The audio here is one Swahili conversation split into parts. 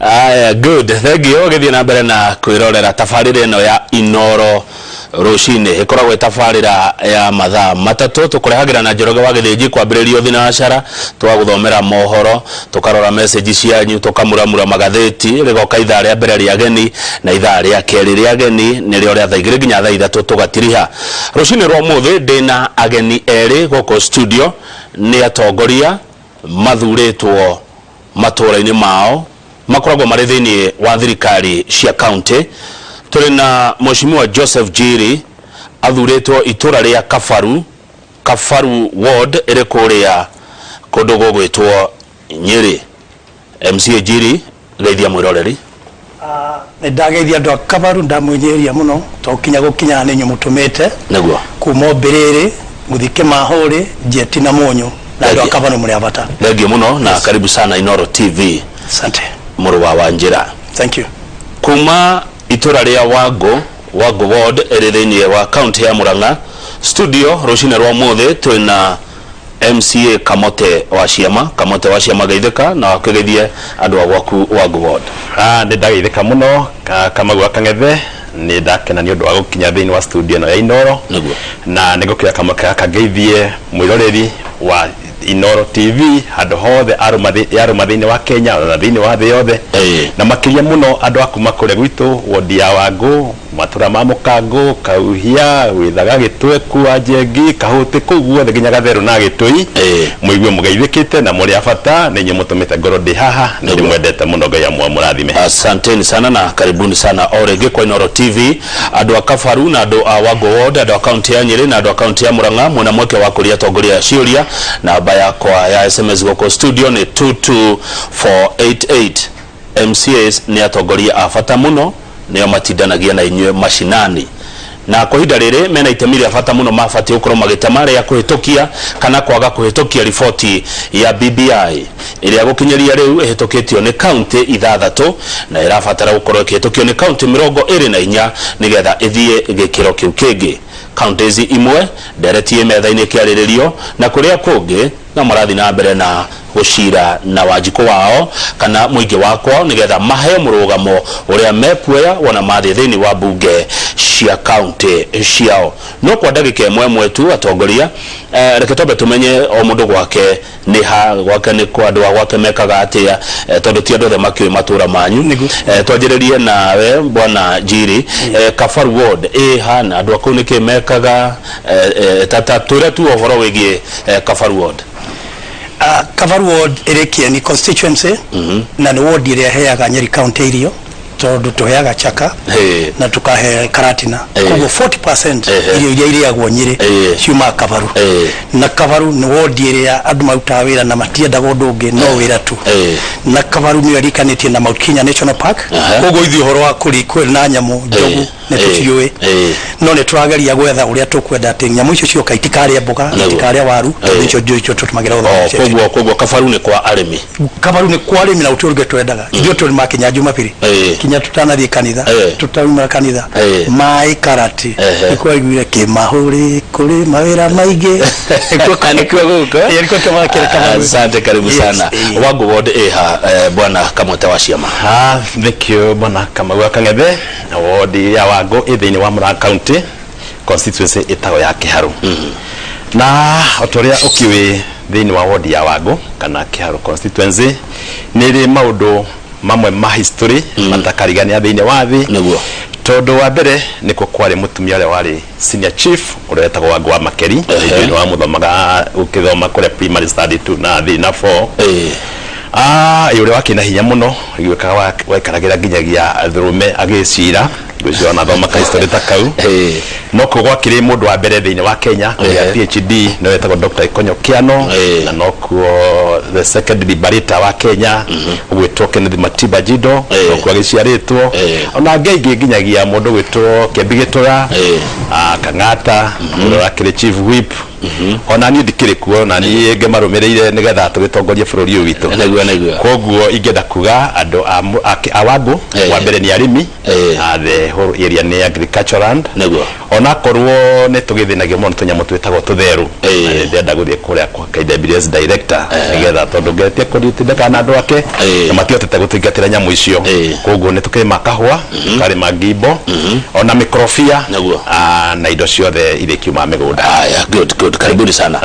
Good. Thank you. Githie na mbere na kwirorera tafarire no ya Inoro Rucine ikoragwo tafarira ya mathaa matatu tukurehagira na Njoroge wa Githiji kwambiririo thinacara twaguthomera mohoro tukarora message cianyu tukamuramura magatheti rigoka ithaa ria mbere ria ageni na ithaa ria keri ria ageni nirio ria thaigire nginya thaa ithatu tugatiriha. Rucine rwa muthi ndina ageni eri goko studio ni atongoria mathuritwo matura-ini mao makoragwo mari thiini wa thirikari cia county. Turi na Mheshimiwa Joseph Jiri athuritwo itura ria Kafaru ward iri kuria kundu gugwitwo Nyeri. MCA Jiri geithia mwiroreri. Ndageithia andu a Kafaru ndamwinyeria muno tokinya gukinya ni nyumutumite niguo kuma mbiriri muthike mahuri jeti na monyo na andu a Kafaru muri abata. Thengio muno na karibu sana Inoro TV. Asante. Muruwa wa Njira. Thank you. Kuma itura ria Wago ward iri thiini wa county ya Murang'a studio Rucine rwa muthi twina MCA Kamote wa Ciama geithika na wakigeithie andu agwaku Wago ward. Ni ndageithika muno Kamagwa Kangethe ni ndakena ni undu wa gukinya thiini wa studio no ya Inoro na nigukira kamaka kageithie mwiroreri wa Inoro TV handu hothe aruma thiini wa Kenya na thiini wa thi yothe na makiria muno andu akuma kure gwitu wodi ya Wago matura ma Mukango Kauhia Withaga Gitweku Ajengi Kahuti kuguo nginya Gatheru na Gitui muigue mugeithikite na muri abata ninyi mutumite ngoro ndi haha ninyi mwendete muno Ngai amurathime. Asanteni sana na karibuni sana orege kwa Inoro TV andu a Kafaru na andu a Wago ward andu a county ya Nyeri na andu a county ya Murang'a mwena mweke wa kuria tongoria ciuria na namba yakwa ya SMS goko studio ni 22488. MCAs ni atongoria afata muno nio matindanagia na inywe mashinani na kwa hinda riri mena itemi ria bata muno mabati ukorwo magitama ya kuhitukia kana kwaga kuhitukia riboti ya BBI iria gukinyeria riu ihitukitio ni county ithathatu na irabatara gukorwo ikihitukio ni county 24 nigetha ithie gikiro kiu kingi. Counties imwe nderetie metha-ini kiariririo na kuria kungi na marathi na mbere na gucira na wajiko wao kana muingi wakwa nigetha mahe murugamo uria mekuoya wona mathi thiini wa bunge cia county ciao. No kwa ndagika imwe tu atongoria reke tobe tumenye o mundu gwake ni ha gwake ni kwa andu gwake mekaga atia tondu ti andu othe makioi matura manyu. Twanjiririe nawe bwana Jiri Kafaru ward hana andu akau niki mekaga tata tura tu ohoro wigie Kafaru ward. Kafaru ward iri ni constituency na ni ward iria heaga Nyeri county irio tondu tuheaga Chaka na tukahe Karatina koguo 40% irio iria iriagwo Nyeri ciuma Kafaru na Kafaru ni ward iria andu marutaga wira na matiendaga undu ungi no wira tu na Kafaru ni arikanitie na Mount Kenya National Park koguo ithi uhoro wa kwel na nyamu njogu ne tutiwe no ne turageria gwetha uria tukwenda ati nyamu icio cioka itikaria mboga itikaria waru tondu icio ndio tutumagira utho koguo Kafaru ni kwa arimi na uturge twendaga ndio tuli makinya Jumapili kinya tutanathie kanitha tutauma kanitha mai karati kwa igwire kimahuri kuri mawira maingi kwa guko asante karibu sana Wago ward bwana Kamote wa Ciama. Thank you bwana Kamagwa Kangethe ward ya Wago ithiini wa Murang'a county constituency itago ya Kiharu na otoria ukiwi thiini wa ward ya Wago kana Kiharu constituency niri maundu mamwe ma history matakarigania thiini wa thi tondu wa mbere niko kwari mutumia ule wari senior chief uretagwo Wago wa Makeri thiini wa muthomaga ukithoma kure primary study 2 na thi na 4 yule wakina hinya muno igwekaga waikaragira nginyagia thurume agicira gwicio na thoma ka history takau no kugwa kiri mundu wa mbere thiini wa Kenya ya PhD no wetagwo Dr. Ikonyo Kiano na no kuo the second liberator wa Kenya gwitwo Kennedy Matiba Jido no kwa giciaritwo ona ngeigi nginyagia mundu gwitwo Kembi Gitura Kang'ata ura kiri chief whip ona ni ndikire kuo na ni ngemarumireire nigetha tugitongorie bururi uyu witu koguo ingenda kuga andu a Wagu wa mbere ni arimi the whole area ni agricultural land ona korwo ni tugithinagio muno tunyamo twetagwo tutheru ndenda guthie kuria kwa KWS director nigetha tondu ngetie kuditindika na andu ake na matiotete gutingatira nyamu icio koguo ni tukirima kahua tukarima ngimbo ona mikrofia na indo ciothe ile kiuma migunda. Good karibuni sana.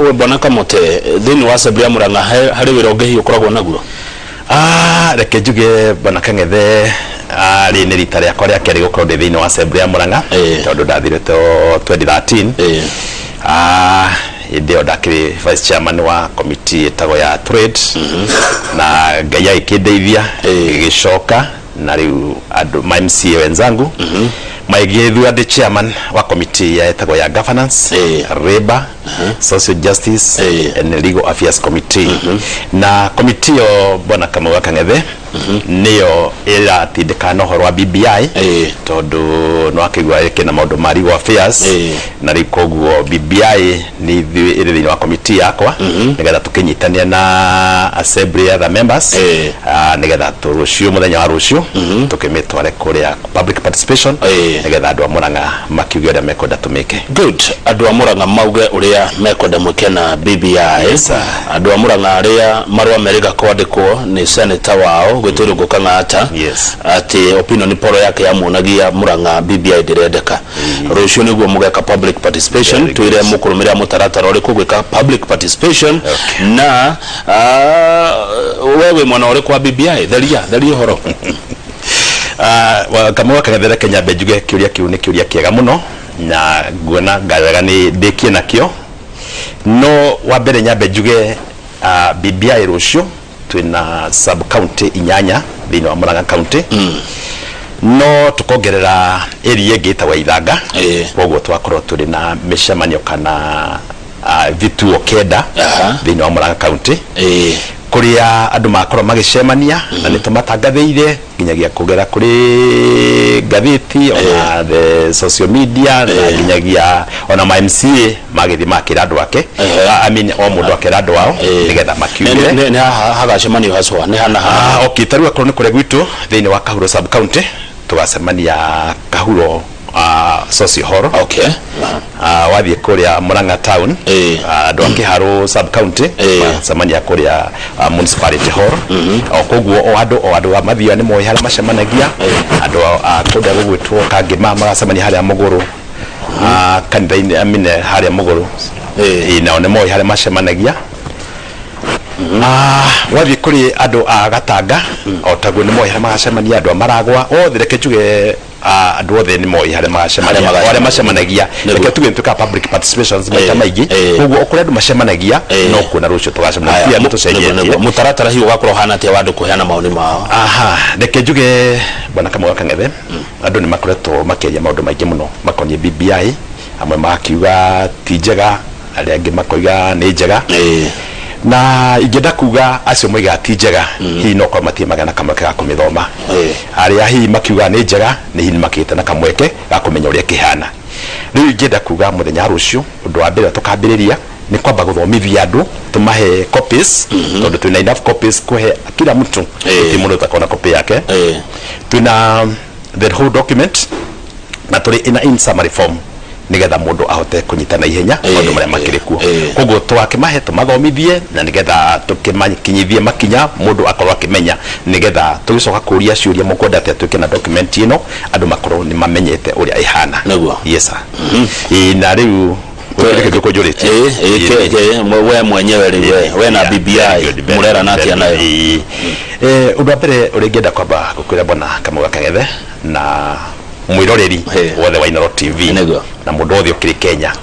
We bwana Kamote thini wa Sabria Muranga hari wira ungi ukoragwo naguo? Reke njuge bwana Kang'ethe ri ni rita riakwa ria keri gukorwo ndi thini wa Sabria Muranga tondu ndathirite 2013 ndio ndakiri vice chairman wa committee etago ya trade na ngaya ikindeithia igicoka na riu andu ma MCA wenzangu maigithua the chairman wa committee ya etago ya governance labor social justice and legal affairs committee na committee yo bona kama Kang'ethe niyo ira tindikana horo wa BBI tondu no akigwa yake na maundu ma legal affairs na rikoguo BBI ni iri wa committee yakwa nigetha tukinyitania na assembly other members nigetha turucio muthenya wa rucio tukimitware kuria public participation nigetha andu a Murang'a makiuge uria mekwenda tumike. Good. Andu a Murang'a mauge uria mekwenda muke na BBI. Andu a Murang'a aria marwa meriga kwandikwo ni senator wao gwituru Gukang'ata ati opinion poro yake ya munagia Murang'a BBI direndeka rucio niguo mugeka public participation tuire mukurumira mutaratara uri kugwika public participation na wewe mwana uri kwa BBI dharia horo kama Kang'ethe Kenya bejuge kiuria kiu ni kiuria kiega muno na nguona ngaraga ni ndikie nakio no wa mbere nyambe njuge BBI rucio twina sub county inyanya thini wa Murang'a county no tukongerera area ingita wa Ithanga koguo twakorwo turi na mishemanio kana vituo kenda thini wa Murang'a county kuria andu makorwo magicemania na nitumatangathire nginyagia kugera kuri gatheti ona the social media na nginyagia ona ma MCA magithi makira andu ake I mean o mundu akira andu wao nigetha makiugire ni hagacemanio haswa ni hana okay tarua korwo ni kuria gwitu thini wa Kahuro sub county tugacemania Kahuro social hall wathie kuria Murang'a town andu a Kiharo sub county macemania kuria municipality hall koguo o andu mathia ni moi haria macemanagia andu a kuria gugwitwo Kangima magacemania haria Muguru kanitha amine haria Muguru na ne moi haria macemanagia wathie kuri andu a Gatanga o taguo ni moi haria magacemania andu a Maragwa othe reke njuge andu othe ni moi haria macemanagia reke tuge tuka public participations maita maingi koguo okure andu macemanagia no kuona rucio tugacemania ndu tucenjetie mutaratara hiyo gakorwo hana atia wandu kuheana maoni mao reke njuge bwana Kang'ethe andu ni makoretwo makeria maundu maingi muno makonie BBI amwe makiuga ti njega aria angi makoiga ni njega na ingenda kuga acio moiga ti njega hihi no kwa matie magana kamwe ga kumithoma aria hihi makiuga ni njega ni hihi makite na kamweke ga kumenya uria kihana riu ingenda kuga muthenya rucio undu wa mbere tukambiriria ni kwamba guthomithia andu tumahe copies tondu twina enough copies kuhe kila mtu ti mundu takona copy yake twina the whole document na tuli in summary form nigetha mundu ahote kunyitana ihenya mundu maria makirikuo koguo twakimahe tumathomithie na nigetha tukimakinyithie makinya mundu akorwo akimenya nigetha tugicoka kuria ciuria mukwenda ati tuke na document ino andu makorwo ni mamenyete uria ihana yes sir na riu ukireke kujuritie we mwenyewe we na BBI murera natia nayo undu wa mbere uri ngenda kwamba gukwira bwana Kang'ethe na mwiroreri wothe wa Inooro TV na mundu othe ukiri Kenya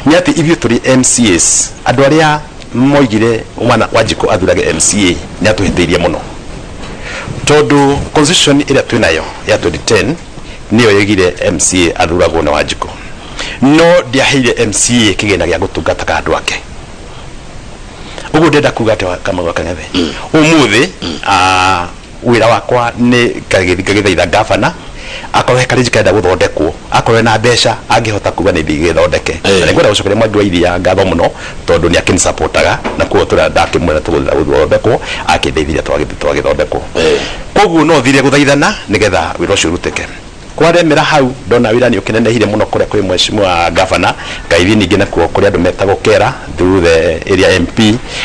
ni ati ithuĩ turi MCAs andu aria moigire mwana Wanjiku athurage MCA ni atuhithirie muno tondu constitution ira twinayo ya 2010 niyo yegire MCA athuragwo na Wanjiku no ndiaheire MCA kigena gya gutungata andu ake uguo ndenda kuga ati Kang'ethe umuthi wira wakwa ni kagithaitha governor akorwo hekari jikenda guthondekwo akorwo na mbeca angihota kuga ni thigithondeke na ngwenda gucokeria mwandu iria ngatho muno tondu ni akin supportaga na kuo tura ndakimwira tuguthira guthondekwo akindeithia twagithondekwo koguo no thire guthaithana nigetha wira ucio uruteke kwaremera hau ndona wira ni ukinenehire muno kuria kwi mheshimiwa governor ngaithi ningi na kuo kuria andu metagwo kera through the area MP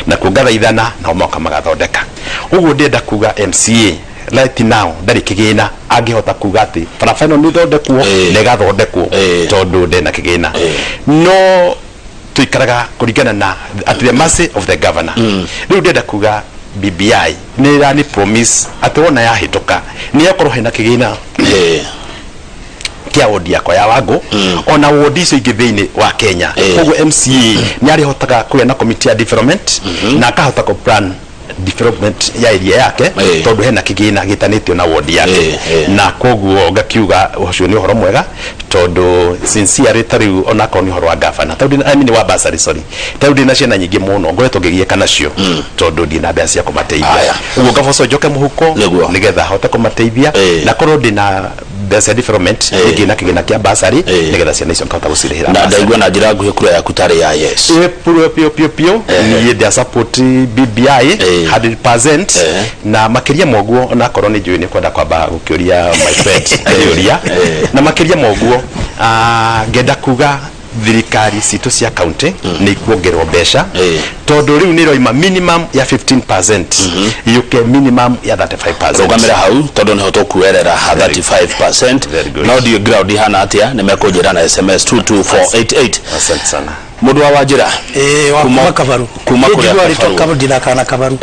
na kungathaithana na moka magathondeka uguo ndenda kuga MCA right now ndari kigina angihota kuga ati barabara ni thondekwo na igathondekwo tondu ndena kigina no tuikaraga kuringana na at the mercy of the governor riu ndenda kuga BBI ni rani promise ati wona yahituka ni yakorwo hena kigina kia wodi yakwa ya Wago ona wodi icio ingi thiini wa Kenya koguo MCA ni arihotaga kuya na committee ya development na akahota ko plan development ya area yake tondu hena kigina gitanitio na wodi yake na koguo ngakiuga ucio ni uhoro mwega tondu sincerely tariu ona ko ni uhoro wa governor tondu I mean wa basari sorry tondu na ciana nyingi muno ngoretwo ngigieka nacio tondu ndina mbia cia kumateithia uguo ngaboco njoke muhuko nigetha hote kumateithia na korwo ndina basic development igina kigina kia basari nigetha ciana icio nkahota gucirihira na ndaigua na njira nguhi kura ya kutari ya yes pio ni dia support BBI 100% na makiria moguo na korwo ni njui ni kwenda kwamba gukiuria my friend yuria na makiria moguo ngenda kuga thirikari citu cia county ni kuongerwo mbeca tondu riu ni roima minimum ya 15% yuke minimum ya 35%. Rugamira hau tondu ni hoto kuerera 35%. No dio ground hana atia ni mekujira na SMS 22488. Asante sana. Mudu wa wajira wa kuma Kabaru kuma kuria Kabaru ndinaka na Kabaru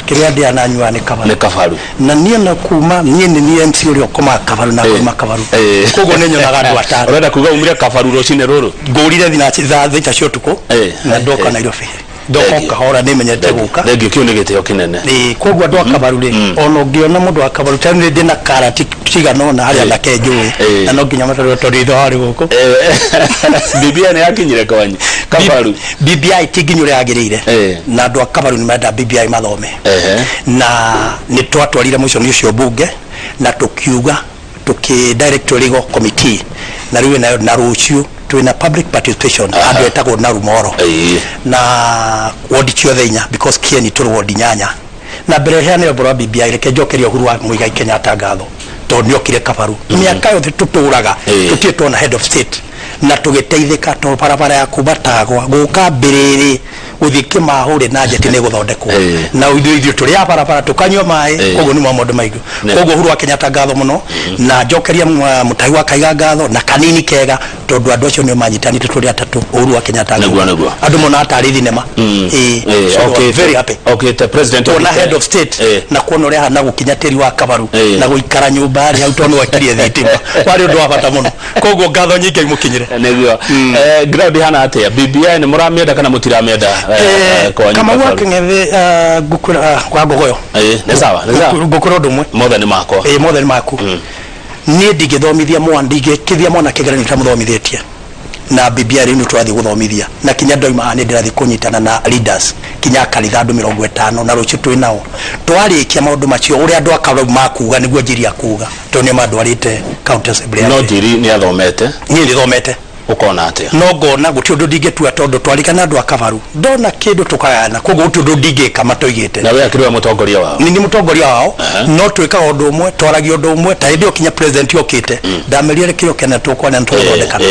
kiria ndia nanywa ni Kabaru na nie na kuma nie ni MC uri kuma Kabaru na kuma Kabaru kogo nenyo na gandu atano urenda kuga umire Kabaru rocine ruru ngurire thina thita cio tuko na ndoka Nairobi ndoko kahora nimenyete guka thengio kio ni giteo kinene kogo andu Kabaru ri ono ngiona mundu wa Kabaru tani ndina karati tigano na haria ndake njui na no nginya mataro tori tho hari guko BBI ni yakinyire kwanyu Kabaru BBI tiginyure yagirire na andu Kabaru ni menda BBI mathome na ni twatwarire muconi ucio bunge na tukiuga tuki director legal committee na riwe na rucio twina public participation andu etagwo na rumoro na wodi ciothe inya because kieni turu wodi nyanya na mbere hene bro BBI reke njokeria Uhuru wa Muigai Kenyatta ngatho tondu niokire Kabaru miaka yothe tuturaga tutietwo na head of state na tugiteithika to barabara ya kubatagwa guka mbiriri uthike mahure na njeti ne guthondekwo na ithuĩ tũrĩ ya barabara tukanywa maĩ koguo ni maũndũ maingĩ koguo Uhuru wa Kenyatta ngatho muno na njokeria Mũtahi wa Kaiga ngatho na kanini kega tondu andu acio nĩ manyitanĩte tũrĩ atatu Uhuru wa Kenyatta andu mona atari thinema okay very happy okay the president of the head of state na kuona ũrĩa hana gũkinyatĩri wa Kabaru na gũikara nyũmba hau tondu wakirie thitima warĩ ũndũ wa bata muno koguo ngatho nyingĩ imukinyire nĩguo ground hana atia BBI ni mũramĩenda kana mũtiramĩenda kama wakengeve gukura kwa gogoyo ni sawa gukura ndumwe mothe ni mako mothe ni maku ni ndigithomithia mwandige kithia mwana kigeranio tamuthomithetie na BBI ni twathi guthomithia na kinya ndoima ni ndirathi kunyitana na leaders kinya kanitha andu 50 na rucio twi nao twarikia maundu macio uri andu akaru makuga niguo njiri akuga to ni mandu arite county assembly no njiri ni athomete ni thomete ukona atia no ngona guti undu ndingetua tondu twarikana andu Akabaru ndona kindu tukayana koguo guti undu ndingeka matoigite na we akiriwa mutongoria wao ni mutongoria wao no twika undu umwe twaragio undu umwe ta ndio kinya president yokite ndamerire kio kena tukwana ntwathondekana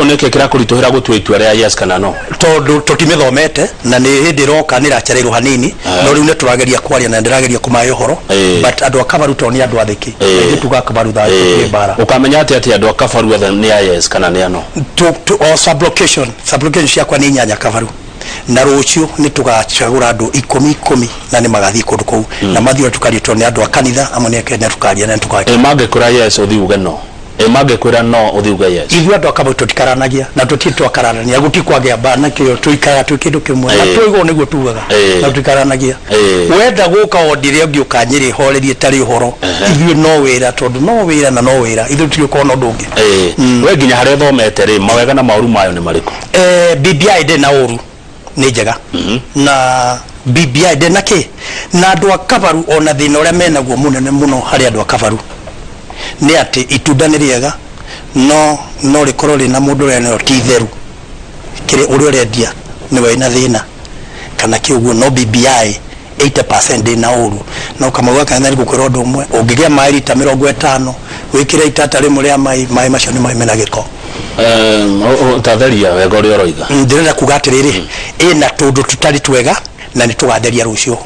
uneke kira kurituhira gutwa itua ria yes kana no tondu tutimithomete na ni hindi roka nirachereirwo hanini no riu ne turageria kwaria na ndirageria kumayo horo but andu Akabaru to ni andu athiki tuga Akabaru tha bara ukamenya ati andu Akabaru othe ni yes kana ni ano to sublocation ciakwa ni nyanya Kabaru na rucio ni tugachagura andu 10 na ni magathi kundu kou na mathio tukaritwo ni andu akanitha amwe ni Kenya tukaria na tukaki mage kura yes uthiuge no mage kwira no uthiuge yes ithu andu Akabaru tutikaranagia na tutitwakarania gutikwagea bana kio tuikara tukindu kimwe na tuigo niguo tugaga na tutikaranagia wenda guka odire ngi ukanyiri horerie tari horo ithu no wira tondu no wira na no wira ithu tiuko no ndungi we ginya hare thomete ri mawega na mauru mayo ni mariku BBI de na uru ni njega na BBI de na ki na andu Akabaru ona thina uria menaguo munene muno hari andu Akabaru ni ati itunda ni riega no rikorwo rina mundu rene titheru kire uri urendia ni we na thina kana kiugo no BBI 80% na uru no kama waka ndari gukorwo ndu umwe ungigia mai lita 50 wikire itata rimwe ria mai macio ni mai mena giko tatheria wega uri oroiga ndirenda kugatiriri ina tundu tutari twega na ni tugatheria rucio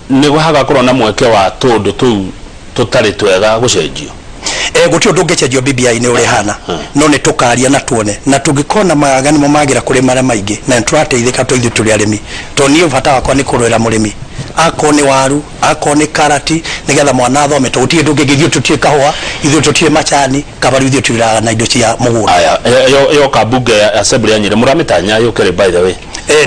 ni guhaga korwo na mweke wa tundu tu tutari twega gucenjio guti undu ngecenjio BBI ni uri hana no ni tukaria na tuone na tungikona magani mo magira kuri mara maingi na turateithika tũithu turi arimi to ni bata wakwa ni kurwira murimi akoni waru akoni karati nigetha mwana thome tutie ndungigithio tutie kahwa ithu tutie machani kabaru ithu turira na indo cia mugunda aya yo kabunge ya assembly ya Nyeri muramitanya yukere by the way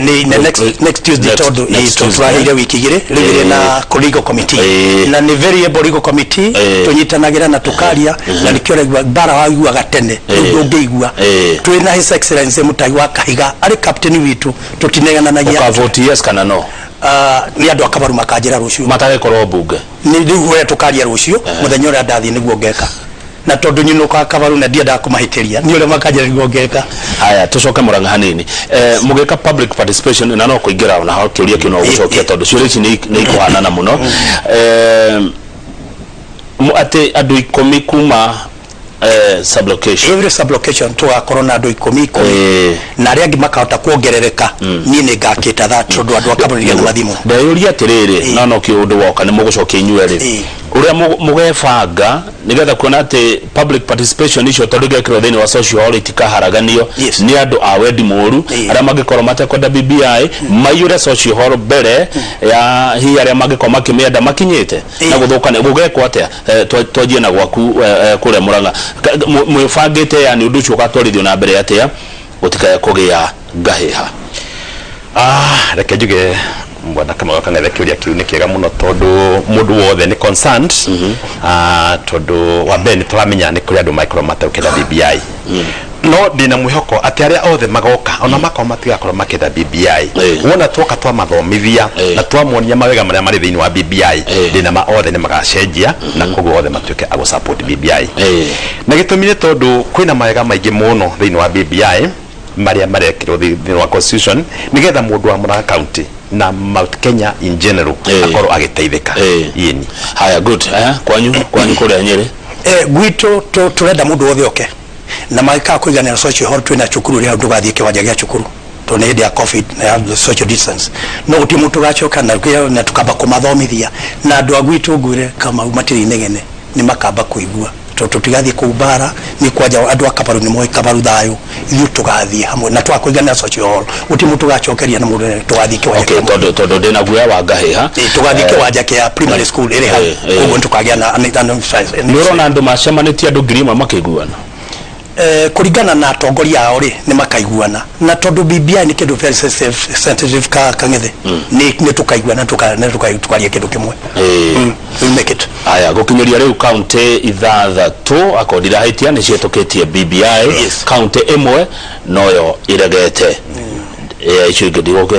ni next Tuesday todo tufurahire wiki igire rivire na legal committee na ni very legal committee tunyitanagira na tukaria na nikiore bara waigua gatene ndungigua twina his excellency mutai wa Kahiga ari captain witu tutinegana na ya vote yes kana no ni andu akabaru makajira rucio matare korwo bunge ni ndigwe tukaria rucio muthenya ura ndathi niguo ngeka na tondu nyinuka kabaru na ndienda kumahitiria ni ule makajira niguo ngeka haya tucoke Murang'a hanini mugeka public participation na no kuingira na ho kiuria kino gucokia tondu ciuria ici ni ikuhanana muno ate andu 10 kuma sublocation every sublocation to a corona andu 10 na riangi makahota kuongerereka ni ngakita that tondu andu akabaru ni mathimu ndayuria atiriri no kiundu woka ni mugucokia inyueri uria mugebanga nigetha kuona ati public participation icio tondu gekiro thini wa social hall itikaharaganio ni andu a wendi muru aria magikorwo matekwenda BBI maiyure social hall mbere ya hi aria magikorwo makimienda makinyite na guthukana gugekwo atia twajie na gwaku kure Murang'a mwifangite yani undu ucio gatwarithio na mbere atia gutikaya kugia ngahiha reke njuge mbona kama wakang'ethe kiuria kiu ni kiega muno tondu mundu wothe ni concerned tondu wa mbere turamenya ni kuri andu micro mataukira BBI no dina mwihoko ati aria othe magoka ona makoma matigakorwo makitha BBI wona twoka twa mathomithia na twamonia mawega maria mari thiini wa BBI dina ma othe ni magacenjia na koguo othe matuike ago support BBI na gitumire tondu kwina mawega maingi muno thiini wa BBI maria marekirwo thiini wa constitution nigetha mundu wa Murang'a county na Mount Kenya in general akorwo agiteithika yini haya good kwanyu kuri Nyeri gwito turenda mundu wothe oke na maika kuigana social hall twina cukuru ria ndugathie kiwanja gia cukuru to ne ya covid na social distance no uti mutu gachoka na tukaba kumathomithia na andu agwitu ngure kama matiri negene ni makamba kuigua tutigathie kubara ni kwaja andu akabaru ni moyo kabaru thayo ithu tugathie hamwe na twakuigana social hall uti mutu gachokeria na mundu tugathie kiwanja tondu ndina guya wa ngahiha tugathie kiwanja kia primary school iri ha ugu tukagia na ni urona andu macemanitie andu ngirima makiguana kuringana na atongoria ao ri ni makaiguana na tondu BBI ni kindu very sensitive kang'ethe ni tukaiguana tukaria kindu kimwe make it aya gukinyeria riu county ithathatu akondira haitia ni cietukitie BBI county imwe noyo iregete icio ngidigoke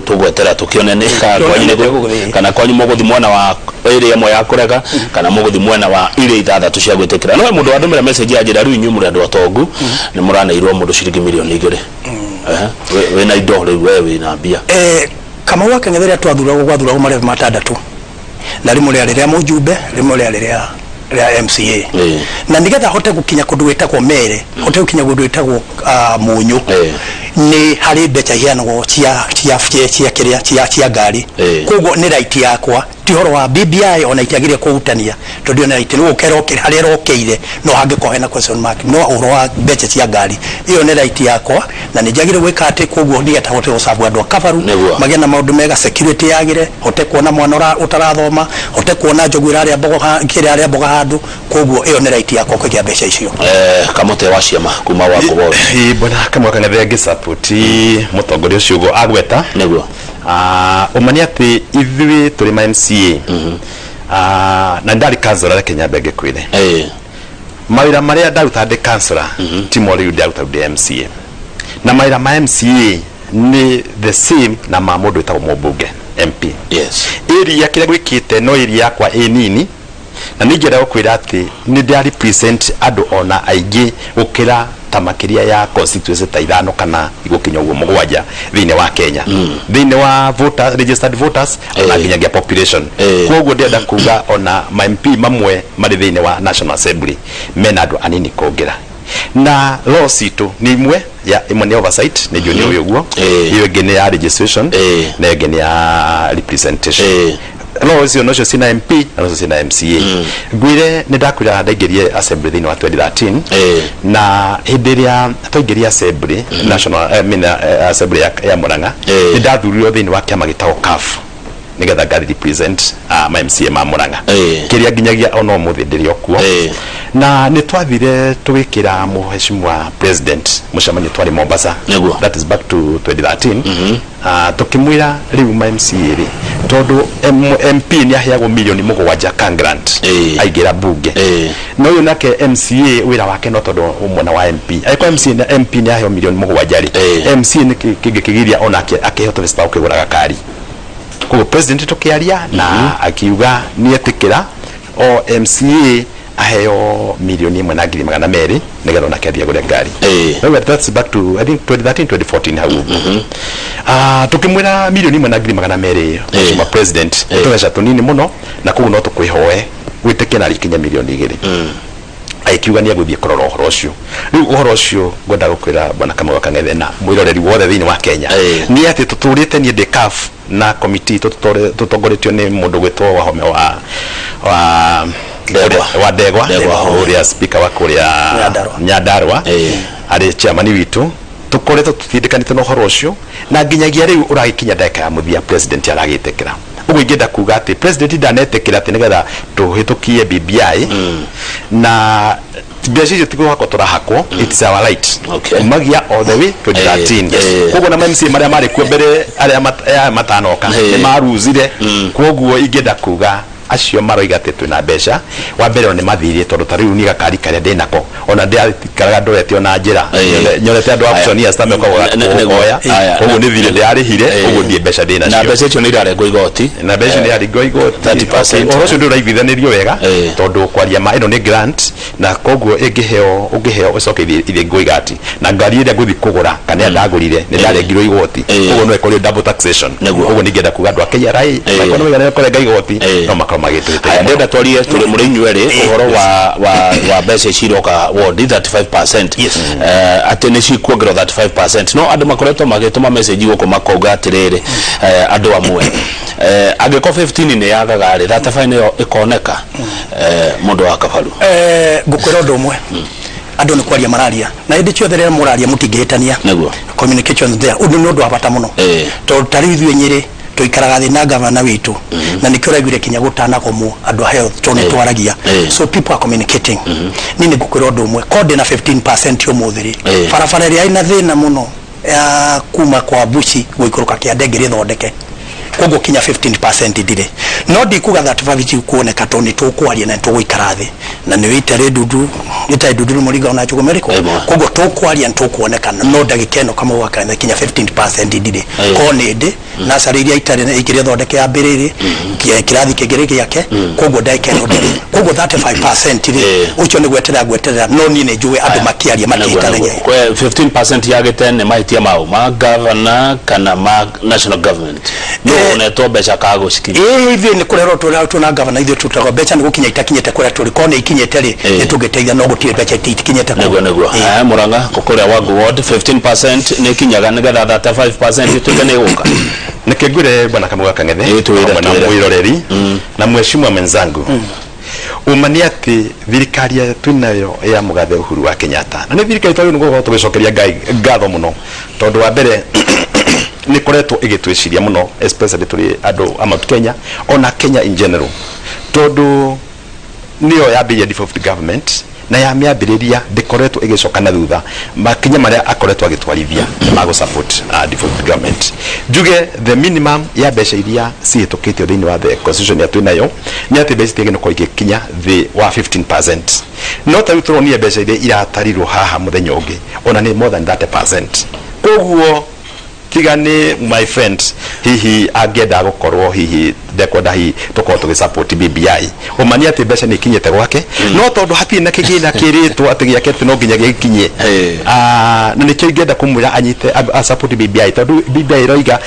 tugwetera tukione ni kana kwanyu muguthi mwana wa iri imwe ya kurega kana muguthi mwana wa iri ithathatu cia gwitikira no mundu wathomera message ajira riu inyu muri andu atongu ni muraneirwo mundu ciringi milioni 2 we na indo riu we na mbia kama wakang'ethere twathura marevu matandatu na rimwe ria mujumbe rimwe ria MCA na nigetha hote gukinya kundu wetagwo mere hote gukinya kundu wetagwo munyu ni hari mbeca hianagwo cia ngari koguo ni right yakwa ti horo wa BBI ona itiagiria kuhutania tondu ni right ni gukera hari rokeire no hangikohe na question mark no horo wa mbeca cia ngari iyo ni right yakwa na ni njagire gwika ati koguo nigetha hote gucabu andu akabaru magia na maundu mega security yagire hote kuona mwana utarathoma hote kuona njogwira aria mboga handu koguo iyo ni right yakwa kugia mbeca icio kamote wa ciama kuma wako wothe bona kama wakang'ethe support mutongoria ucio go agweta niguo umani ati ithui turi ma MCA na ndari councilor Kenya bege kwire mawira maria ndaruta ndi councilor timori ndaruta ndi MCA na mawira ma MCA ni the same na ma mundu etagwo mubunge MP yes area kile gwikite no area yakwa nini na ningera gukwira ati ni ndia represent andu ona aigi gukira tamakiria ya constituency ta ithano kana igukinya uguo mugwanja thini wa Kenya thini wa voters registered voters na nginyagia population koguo ndia kuga ona ma MP mamwe mari thini wa National Assembly mena andu anini kongera na law situ ni imwe ya imwe oversight ni junior uguo iyo ngene ya registration na ngene ya representation law icio nocio sina MP na nocio sina MCA gwire ni ndakwira ndaigerie assembly thini wa 2013 na hindiria twaingeria assembly national assembly ya Murang'a ni ndathurirwo thini wa kiama gitao CAF nigetha ngari represent ma MCA ma Murang'a kiria nginyagia ono muthi ndirio kuo na ni twathire twikira muheshimiwa president mucemanio twari Mombasa that is back to 2013 tukimwira riu ma MCA ri tondu MP ni aheagwo milioni mugwanja kan grant aigira bunge no uyu nake MCA wira wake no tondu umwe wa MP aiko MP ni aheo milioni mugwanja ri MC ni kigikigiria onake akihota vespa ukigura gakari ko president tukiaria na akiuga ni etikira o MCA aheo milioni 1.2 nigetha na kadia gure ngari that's back to I think 2013 2014 hau tukimwira milioni 1.2 mheshimiwa president tuweza tunini muno na kugu no tukwihoe witikira rikinya milioni 2 aikiuga ni aguthie kurora uhoro ucio riu uhoro ucio ngoda gukwira bwana Kamau Kang'ethe na mwiroreri wothe thini wa Kenya ni ati tuturite ni de CAF na committee tutongoretio ni mundu gwitwo Wahome wa Ndegwa uria speaker wa kuria Nyandarua ari chairman witu tukoretwo tuthindikanite no uhoro ucio na nginyagia riu uragikinya ndeka ya muthia president aragitekera ugu ingenda kuga ati president ndanetekera ati nigetha tuhitukie BBI na biashi yetu kwa turahako it's our right magia all the way to 13 koguo na MC maria mari ku mbere aria matanoka ni maruzire koguo ingenda kuga acio maroiga tetu na besha wa mbere ni mathirie tondu tariu ni gakari kare ndinako ona ndikaraga ndorete ona njira nyorete andu option ya stame kwa goya koguo ni thire ndiarihire koguo ndie besha ndina na besha cio ni irarengwo igoti na besha ni arengwo igoti 30% orocio ndio raiguithanirio wega tondu kwaria ma ino ni grant na koguo ingiheo ucoke ithe ngoigati na ngari ira nguthi kugura kana ndagurire ni ndarengirwo igoti koguo no ekore double taxation koguo ni ngenda kuga andu akeyara makono wega korenga igoti no aya ndenda twarie tuli muri inywere uhoro wa mbeca ciroka ward 35% ati ni cikuongerwo 35% no andu makoretwo magituma message guko makauga atiriri andu amwe agiko 15 ni yagaga ri 35 niyo ikoneka mundu wa Kabaru gukwira undu umwe andu ni kwaria mararia na hindi ciothe rira muraria mutingihitania communication there undu ni undu wa bata muno to tari ithuĩ Nyeri tuikaraga thi na gavana witu na nikio raiguire kinya gutana komu andu health tone twaragia so people are communicating nini gukwira undu umwe code na 15% umuthiri farafara ria ina thina muno ya kuma kwa bushi guikuruka kia ndengeri thondeke koguo kinya 15% ndire no ndikuga 35 kuoneka toni tukwaria na tuguikara thi na ni witare dudu ita dudu muriga ona chugomeriko koguo tukwaria tukuoneka no ndagikeno kama wakana kinya 15% ndire kone ndi na sariria itare ikiria thondeke ya mbiriri kirathi kigirigi yake koguo ndagikeno ndire koguo 35% ri ucio ni gweterera no ni ne juwe andu makiaria makitanagia 15% ya getene maitia mau ma governor kana ma national government uneto becha kago shikiri hivi ni kurero tuna governor ithio tutago becha ni gukinya itakinyete kure turi kone ikinyete ri nitugeteithia no gutire becha itikinyete nego Murang'a kukuria Wagu ward 15% ni kinyaga nigetha 35% tukene guka nikigure bwana Kamau Kang'ethe na mwiroreri na mheshimiwa mwenzangu umania ati thirikari yetu nayo ya mugathe Uhuru wa Kenyatta na ni thirikari twayo ngo tugicokeria ngatho muno tondu wa mbere ni koretwo igitwiciria muno especially turi andu amatu Kenya ona Kenya in general tondu niyo yambiria devolved government na ya miambiriria ndikoretwo igicoka na thutha makinya maria akoretwo agitwarithia mago support devolved government juge the minimum ya mbeca iria cihitukitio thiini wa the constitution ya twinayo ni ati mbeca tigene ko igikinya the wa 15% no ta utro ni mbeca iria iratarirwo haha muthenya ungi ona ni more than 30% koguo tigane my friends hihi angenda gukorwo hihi dekoda hi tukorwo tugisupport BBI umania ati mbeca ni kinyete gwake no tondu hatie na kigina kiritwo ati giake no nginya gikinye na ni kio ingenda kumwira anyite support BBI tondu BBI roiga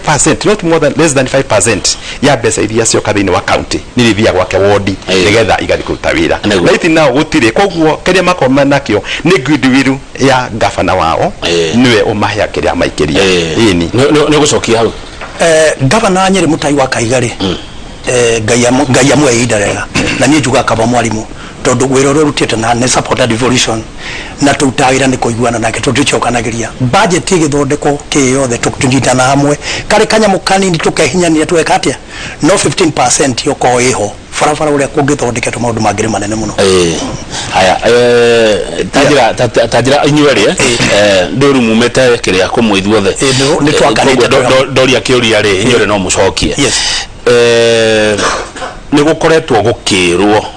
5% not more than less than 5% ya mbeca iria cioka thiini wa county ni rithia gwake wodi nigetha igathi kuruta wira na iti nao gutire koguo kiria makoma nakio ni goodwill ya gavana wao niwe umahia kiria maikiria ini ni gucokia hau gavana Nyeri Mutai wa Kaigari Gaya mwe idarega na niĩ njuga kaba mwarimu tondu wĩra ũrĩa rutĩte na nĩ supporter devolution na tũtawĩra nĩ kũiguana nake tũticokanagĩria budget ĩgĩthondekwo kĩyothe tũnyitana hamwe karĩ kanyamu kanini tũkehinyania tweka atĩa no 15% yoko ĩho barabara ũrĩa kũngĩthondeketwo maũndũ mangĩ manene mũno haya tajira inyuerĩ ndũru mumete kĩrĩa kũmũithuothe nĩ twakanĩte ndoria kĩũria rĩ inyuerĩ no mũcokie ni gukoretwo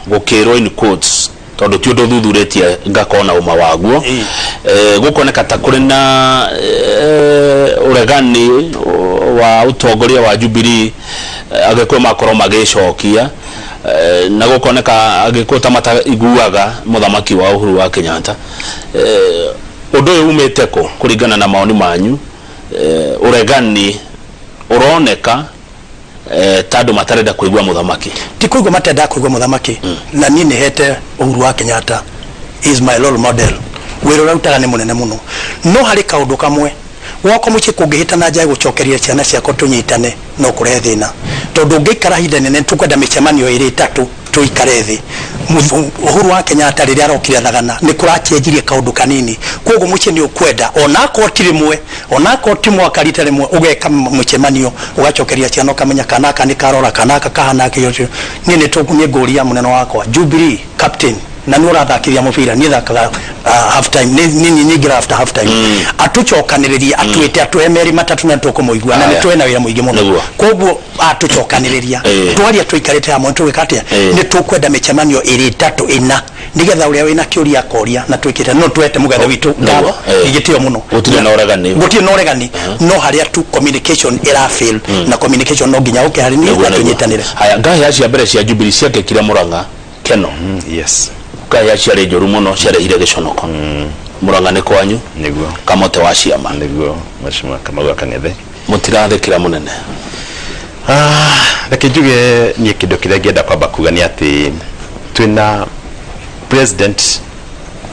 gukirwo in quotes tondu ti undu thuthuretie ngakona uma waguo gukoneka ta kuri na uregani wa utongoria wa Jubilee agekwo makoro magicokia na gukoneka agekwo tamata iguaga muthamaki wa Uhuru wa Kenyatta undu uyu umete ko kuringana na maoni manyu uregani uroneka tado matareda kuigwa muthamaki ti kuigwa matareda kuigwa muthamaki na nini hete Uhuru wa Kenyatta is my role model wero rautaga ni munene muno no hari kaundu kamwe wako muchi kungihitana nja gucokeria ciana ciako tunyitane no kure thina tondu ngikara hinda nene tukwenda micemanio iri tatu tuikare thi Uhuru wa Kenyatta riria arokire thagana ni kurachenjirie kaundu kanini koguo muchi ni ukwenda onako tirimwe onako timwa karita rimwe ugeka mucemanio ugacokeria ciana kamenya kanaka ni karora kanaka kahana kiyo nini tukumye goria muneno wakwa Jubilee captain na nura thakiria mubira ni thakaga half time nini nyigira after half time atucokaniriria atwite atwemeri matatu na tukumuigua na nitwe na wira muigi muno koguo atucokaniriria twaria twikarite hamwe twikate ni tukwenda micemanio iri tatu ina nigetha uria wina kiuria koria na twikite no twete mugathe witu ngabo igitio muno gutire na oregani no haria tu communication era fail na communication no ginya uke hari ni tunyitanire haya ngahi acia mbere cia Jubilee ciake kira Murang'a keno yes kaya ciare njoru muno ciare ire giconoko Murang'a ni kwanyu niguo kamote wa ciama niguo mheshimiwa Kamau Kang'ethe mutirathikira munene reke njuge ni kindu kiria ngenda kwamba kuga ni ati twina president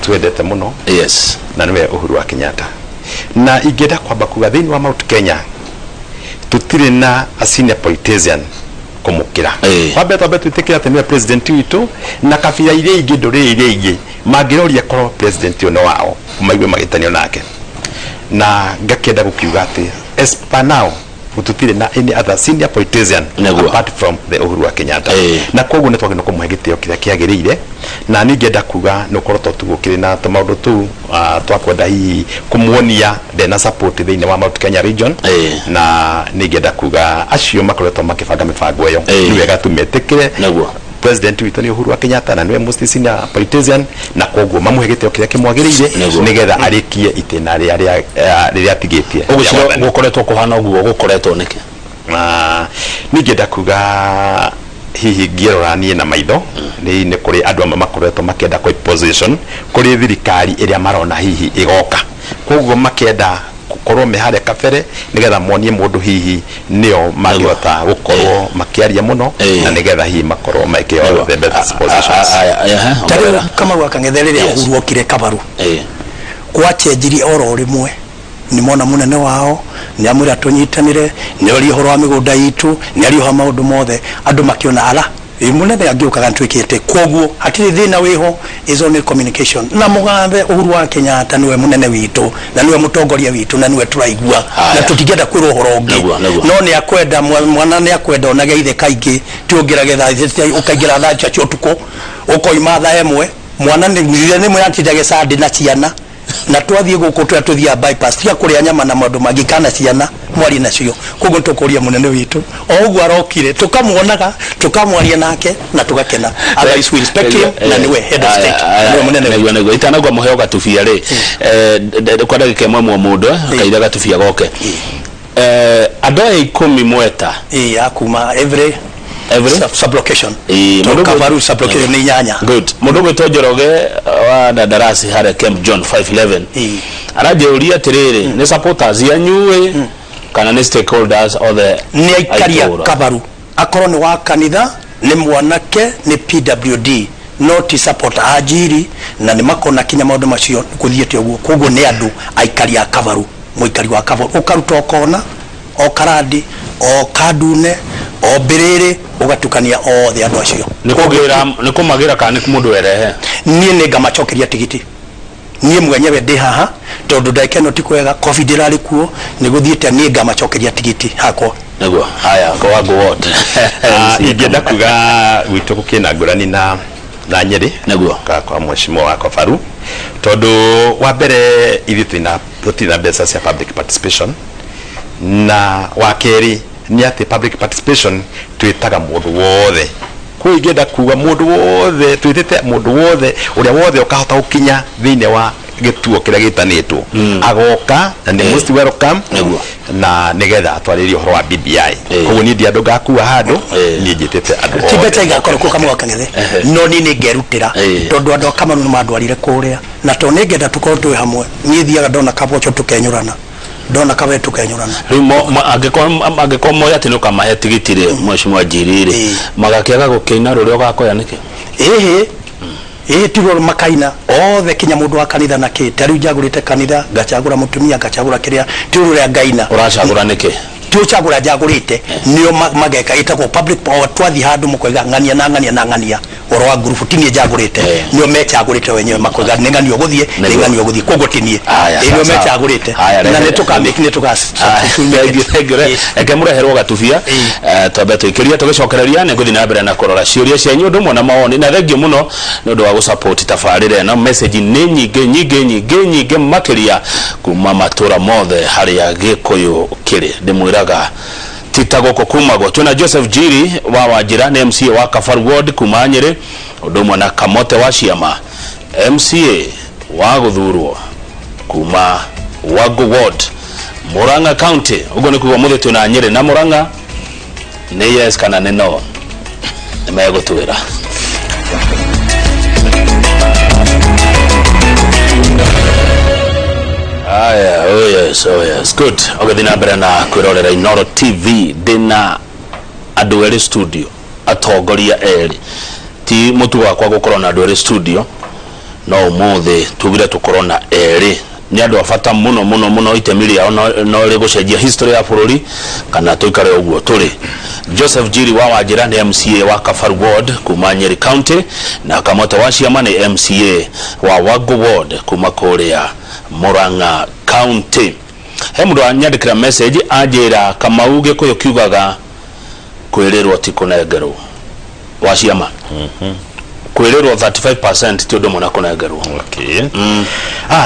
twendete muno yes na niwe Uhuru wa Kenyatta na ingenda kwamba kuga thiini wa Mount Kenya tutire na a senior politician kumukira twambe twitikira ati niwe president witu na kabira iria ingi nduri iria ingi mangiroria korwo president ono wao maigwe magitanio nake na ngakenda gukiuga ati as per now tutire na any other senior politician apart from the Uhuru wa Kenyatta na koguo ne twagenda kumuhe gitio kiria kiagirire na ningenda kuga no korwo tugukire na maundu tu twakwenda hi kumuonia ndena support thiini wa Mount Kenya region na ningenda kuga acio makoretwo makibanga mibango iyo ni wega tumetikire president witu ni Uhuru wa Kenyatta na niwe most senior politician na koguo mamuhe gitio kiria kimwagirire nigetha arikie itena riria tigitie gukoretwo kuhana uguo gukoretwo niki ningenda kuga hihi ngiroranie na maitho ni kuri andu makoretwo makenda kwa position kuri thirikari iria marona hihi igoka koguo makenda gukorwo mehare kabere nigetha monie mundu hihi nio magiota gukorwo makiaria muno na nigetha hihi makorwo makio the best positions tari kama Wakang'ethe riria Uhuru okire Kabaru gwachenjiri oro rimwe ni mona munene wao ni amwira tunyitanire ni ori horo wa migunda itu ni ari ho maundu mothe andu makiona ala munene agiukaga ntwikite koguo hatiri thina wiho is only communication na mugathe Uhuru wa Kenyatta niwe munene witu na niwe mutongoria witu na niwe turaigua na tutigenda kwirwo horo ungi no ni akwenda mwana ni akwenda onage ithe kaingi tiungirage tha ukaingira tha cia tuko ukoima tha emwe mwana ni mwakijage sadi na ciana na twathie guku tuthia bypass tia kuria nyama na maundu mangi kana ciana mwari nacio koguo tukuria munene witu o uguo arokire tukamuonaga tukamwaria nake na tugakena otherwise we respect him na niwe head of state niwe munene witu itanagwa muheo gatubia ri kwa ndagika imwe mundu kaitha gatubia goke Adoe ikomi mweta akuma every sublocation Kavaru sublocation ni nyanya. Good. Mudogo tojoroge wa darasi hare Camp John 511 araje uria tiriri ni supporters ya nyue kana ni stakeholders or the ni aikaria Kavaru akoro ni wa kanitha ni mwanake ni PWD not support ajiri na ni makona kinya maundu macio kuthiete uguo koguo ni andu aikaria Kavaru muikari wa Kavaru ukaruta okona o karadi o kadune o biriri ugatukania othe andu acio ni kumagira kana ni mundu erehe nie ni ngamacokeria tigiti nie mwenyewe ndi haha tondu ndaikeno ti kwega covid irari kuo ni guthiete ni ngamacokeria tigiti hakwa niguo haya kwa wago wote ingenda kuga gwitu gukina ngurani na Nyeri niguo kwa mheshimiwa wa Kavaru tondu wa mbere ithi tutina mbeca cia public participation na wakeri ni ati public participation twitaga mundu wothe kwa ingenda kuga mundu wothe twitite mundu wothe uria wothe ukahota ukinya thiine wa gituo kiria gitanitwo agoka na ni most welcome na nigetha atwaririe horo wa BBI koguo ni ndiandu ngakua handu ni njitite andu tibeta igakora ko kamwe kangethe no ni ngerutira tondu andu kama no mandwarire kuria na to ningenda tukorwo twi hamwe ni thiaga ndona kabocho tukenyurana ndona kabe tukenyurana rimo ageko ati no kamahe tigitire mheshimiwa Njirire magakiaga gukeina rurio gakoya niki tigo makaina othe kinya mundu wa kanitha na ki tari njagurite kanitha ngachagura mutumia ngachagura kiria tiruria ngaina uracagura niki tuchagura njagurite nio mageka itako public power twathi handu mukwega ngania na ngania oro wa group tinie njagurite nio mechagurite wenyewe makwega ninganio guthie kogo tinie nio mechagurite na ne tukas ekemure herwa gatufia tobe tuikiria tugicokereria ne guthi na mbere na korora ciuria cianyu ndu na maoni na thengio muno ndu wa gusupport tafarire na message ni nyinge makiria kuma matura mothe haria Gikuyu kiri ndimwiraga titagoko kumagwo tuna Joseph Njiri wa Wajira na MCA wa Kavaru Ward kuma Nyeri ndu na Kamote wa Ciama MCA wa guthurwo kuma Wago Ward Murang'a County ugo ni kuwa muthe tuna Nyeri na Murang'a ni yes kana ni no nimegutwira oh yes good okay dina mbere na kwirorera Inoro TV dina andu eri studio atongoria eri ti mutu wakwa gukorwo na andu eri studio no muthe tubire tukorwo na eri ni andu afata muno itemi yao no ri gucenjia history ya bururi kana tuikare uguo turi Joseph Njiri wa Wajira ni MCA wa Kavaru Ward kuma Nyeri County na Kamote wa Ciama ni MCA wa Wago Ward kuma kuria Murang'a County. He mundu anyandikira message ajira Kamau Gikuyu kiugaga kwirirwo ti kunengerwo wa Ciama kwirirwo 35% ti undu mona kunengerwo. Okay.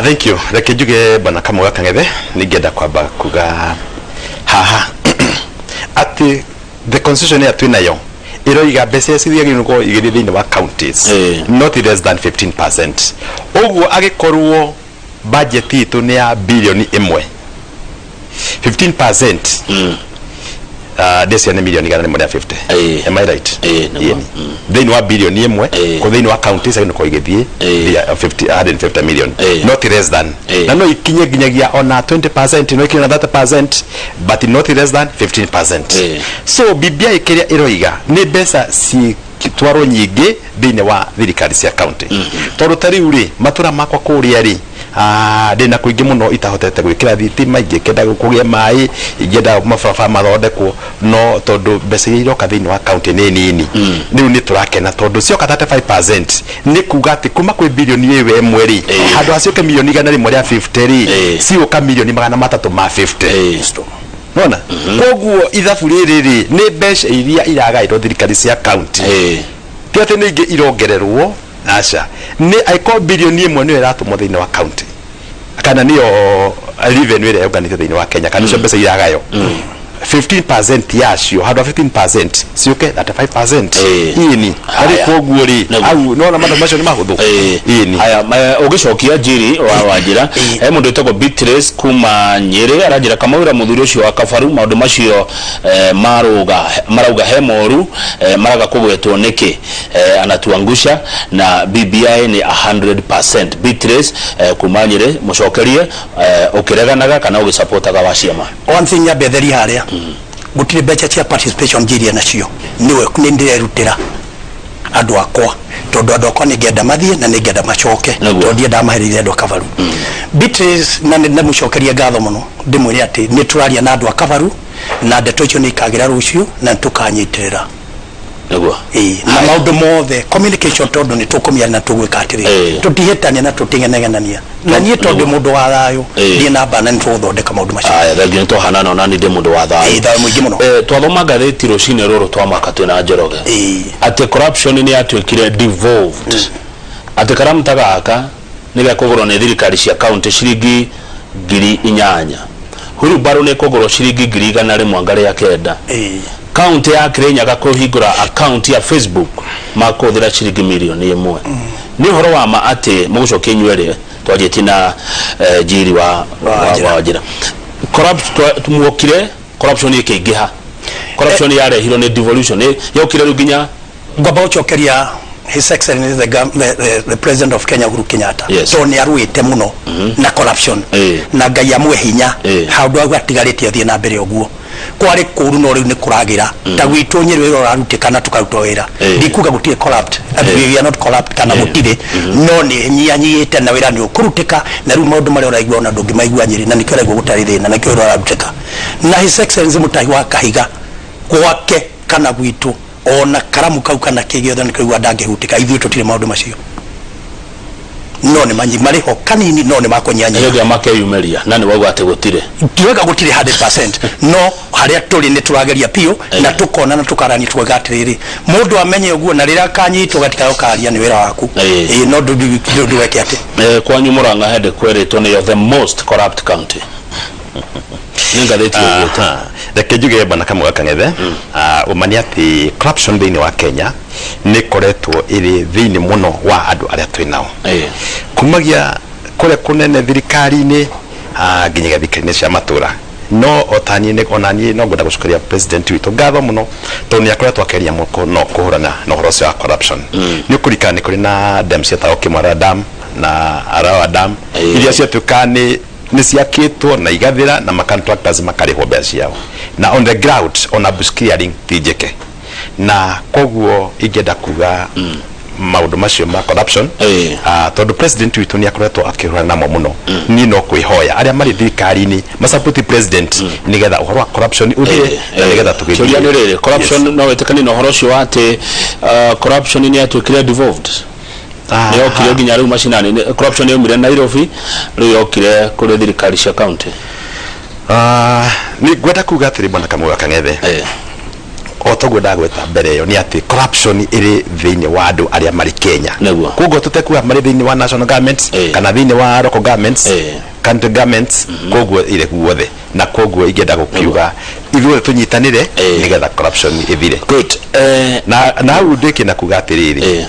Thank you. Reke njuge bana Kamau Kangethe ningenda kwamba kuga haha ati the constitution ya twinayo iroiga mbeca cithiagirwo ko igiri thiini wa counties not less than 15%. Oguo agikorwo budget itu ni ya bilioni 1 15% this year ni milioni gana ni 50 am I right then wa bilioni 1 ko then wa counties ni ko igithie 150 million not less than na no ikinye ginyagia ona 20% no ikinye 30% but not less than 15%. So bibia ikiria iroiga ni mbeca si kitwaro nyingi thine wa thirikari cia county tondu tari uri matura makwa kuria ri ndina kuingi muno itahotete gwikira thitima ingikenda kugia mai ingenda mafafa mathondekwo no tondu mbeca iroka thine wa county ni nini riu ni turakena tondu cio ka 35% ni kuga ati kuma kwi bilioni iwe mweri handu acio ke milioni gana rimwe ria 50 ri cio ka milioni magana matatu ma 50 nona koguo ithabu riri ni mbeca iria iragairwo thirikari cia county ti ati ni ingi irongererwo aca ni aiko bilioni 1 ni iratumwo thiini wa county kana niyo revenue ira yoganite thiini wa Kenya kana cio mbeca iragayo 15% yacio hado 15% ciuke 35% ini ari koguo ri au nona mato macio ni mahuthu ini aya ugicokia njiri wa Wanjira mundu etagwo Beatrice kuma Nyeri aranjira kamawira muthuri ucio wa Kabaru maundu macio marauga he moru maraga kugwetwo niki anatuangusha na BBI ni 100%. Beatrice kuma Nyeri mucokerie ukireganaga kana ugisupportaga wa ciama one thing ya betheri haria gutire becha cia participation ngiria nacio niwe nindirerutira andu akwa tondu andu akwa ningenda mathie na ningenda macoke tondu ndamaherire andu Kabaru. Beatrice na mucokeria ngatho muno ndimwire ati ni turaria na andu Kabaru na ndeto icio ni ikagira rucio na tukanyitirira na maundu mothe communication tondu ni tukumia na tugwika atiri tutihitania na tutingeneganania na nie tondu mundu wa thayo ni namba na nithuthondeka maundu macio thengio to hanana ona ni ndi mundu wa thayo thayo mwingi muno twathoma ngatheti rucine ruru twamaka twina Njoroge ati corruption ni atwikire devolved ati karamta gaka niga kugorwo ni thirikari cia county ciringi 8,000 huru baro ni kugorwo ciringi 100 ya kenda county ya Kirinyaga kuhingura account ya Facebook makuthira ciringi milioni 1 ni horo wa ma ati mugucokie nywere twajeti na njiri wa Wanjira corruption ikiingiha corruption yarehirwo ni devolution yokire ruginya ngwamba ucokeria His Excellency the President of Kenya Uhuru Kenyatta so ni aruite muno na corruption na Ngai amwe hinya handu agatigarite thie na mbere oguo kwari kuru no riu ni kuragira ta gwitu Nyeri wira rarutikana tukaruta wira ndikuga gutire corrupt we are not corrupt kana gutire no ni nyianyite na wira ni ukurutika na riu maundu mari oraigwa na ndungi maigwa Nyeri na nikira igwa gutari thina na kiro rarutika na His Excellency Mutahi wa Kahiga gwake kana gwitu ona karamu kau kana kigiothe ni kigwa ndangihutika ithuĩ tutire maundu macio no ni manyi mariho kanini no ni makonyanya yoga makeyumeria nani wauga ati gutire tuwega gutire 100% no haria turi ni turageria pio na tukona na tukarani twagatiriri mundu amenye uguo na rira kanyitwo gatika yokaria ni wira waku no ndu weke ati kwanyu Murang'a hede kweretwo ni the most corrupt county ningatheti yote reke njuge bana kamwe Kang'ethe umani ati corruption thini wa Kenya ni koretwo iri thini muno wa andu aria twinao kumagia kure kunene thirikari-ini nginya thirikari-ini cia matura no otani ni onani no ngoda gucokeria president witu ngatho muno to ni akoretwo akeria muko no kuhurana na uhoro wa corruption ni kurikana kuri na dam cietagwo Kimara Dam na Arawa Dam iria ciatukani ni ciakitwo na igathira na contractors makarihwo mbeca ciao na on the ground on a bush clearing tijeke na koguo ingenda kuga maundu macio ma corruption tondu president witu ni akoretwo akihura namo muno ni no kwihoya aria mari thirikari-ini masupport president nigetha uhoro wa corruption uthire na nigetha tugiria ni riri corruption no wetekani no horo cio ati corruption ni atwikire devolved yokire nginya riu macinani corruption yomire Nairobi riu yokire kuri thirikari cia county ni gwenda kuga atiri bwana kamwe Kang'ethe otogwo ndagweta mbere yo ni ati corruption iri thini wa andu aria mari Kenya koguo tutekuga mari thini wa national governments kana thini wa local governments county governments koguo ire guothe na koguo ingenda gukiuga ithuĩ tunyitanire nigetha corruption ithire good na ndiki na kuga atiriri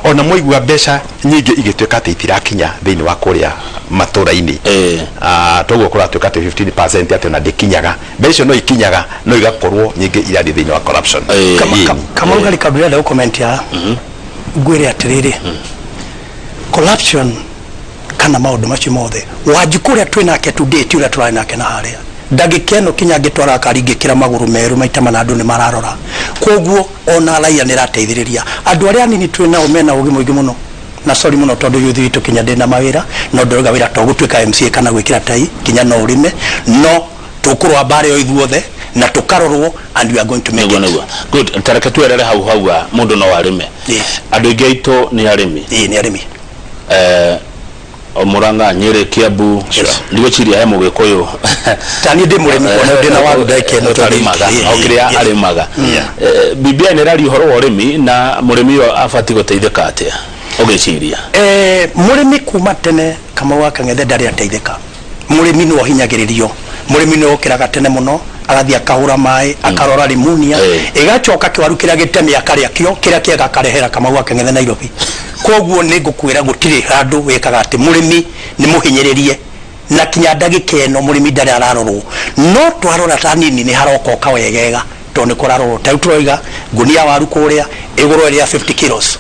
ona moigwa mbeca nyingi igituika ati itirakinya thini wa kuria matura-ini toguo kuratuika ati 15% ati na ndikinyaga mbeca no ikinyaga no igakorwo nyingi irari thini wa corruption kama ugali kabla ya comment ya gwire atiriri corruption kana maundu macio mothe wajikuria twinake today ti ura turari nake na haria ndagikeno kinya ngitwara karingikira maguru meru maita manandu ni mararora koguo ona raia ni rateithiriria andu aria nini twinao mena ugi muingi muno na sorry muno tondu yuthi witu kinya ndina mawira no ndoga wira to gutwika MCA kana gwikira tai kinya no urime no tukurwa bare yo ithuothe na tukarorwo and we are going to make it good tareke twerere hau mundu no warime andu ingi aitu ni arimi ni arimi Murang'a Nyeri Kiambu ndigo chiria he mugikuyu tani ndi murimi kona ndina waru ndaike no tarimaga okiria arimaga BBI ni rari horo wa urimi na murimi yo afati guteithika atia ugiciria murimi kuma tene kama wa Kang'ethe ndari ateithika murimi no hinyagiririo murimi no kiraga tene muno agathia kahura mai akarora limunia igachoka kiwaru kira gitemi akaria kio kira kiega karehera Kamau Akeng'ethe Nairobi koguo ningukwira gutiri handu wekaga ati murimi ni muhinyiririe na kinya ndagika eno murimi ndari ararorwo no twarora tanini ni harokoka wegega to ni kurarorwo tautroiga gunia waru kuria iguru ya 50 kilos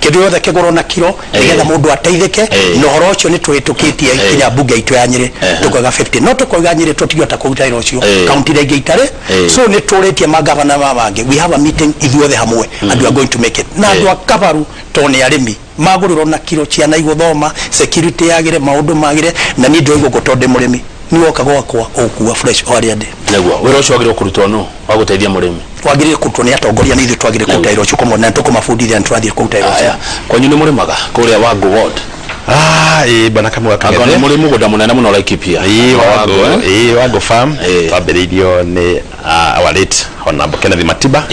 kindu yothe kigoro na kilo nigetha mundu ateithike no horo ucio ni twitukitie kinya bunge itu ya Nyeri tukoiga 50 no tukoiga Nyeri tutigota kuruta iro ucio county rege itare so ni turitie magavana mabange we have a meeting ithuothe hamwe and we are going to make it na andu akabaru to ni arimi maguriro na kilo ciana iguthoma security yagire maundu magire na ni ndoigo gutonde murimi ni woka gwakwa okuwa fresh oriade neguo wira ucio wagire kurutwo no wa guteithia murimi twagire kurutwo ni atongoria ni ithu twagire kuruta iro ucio komwe na tukumafundithia twathie kuruta iro ucio kwanyu ni murimaga kuria Wago ward bana Kamau Akeng'ethe agone muri mugoda munene muno Laikipia Wago farm twambiriirio ni our late Honorable Kennedy Matiba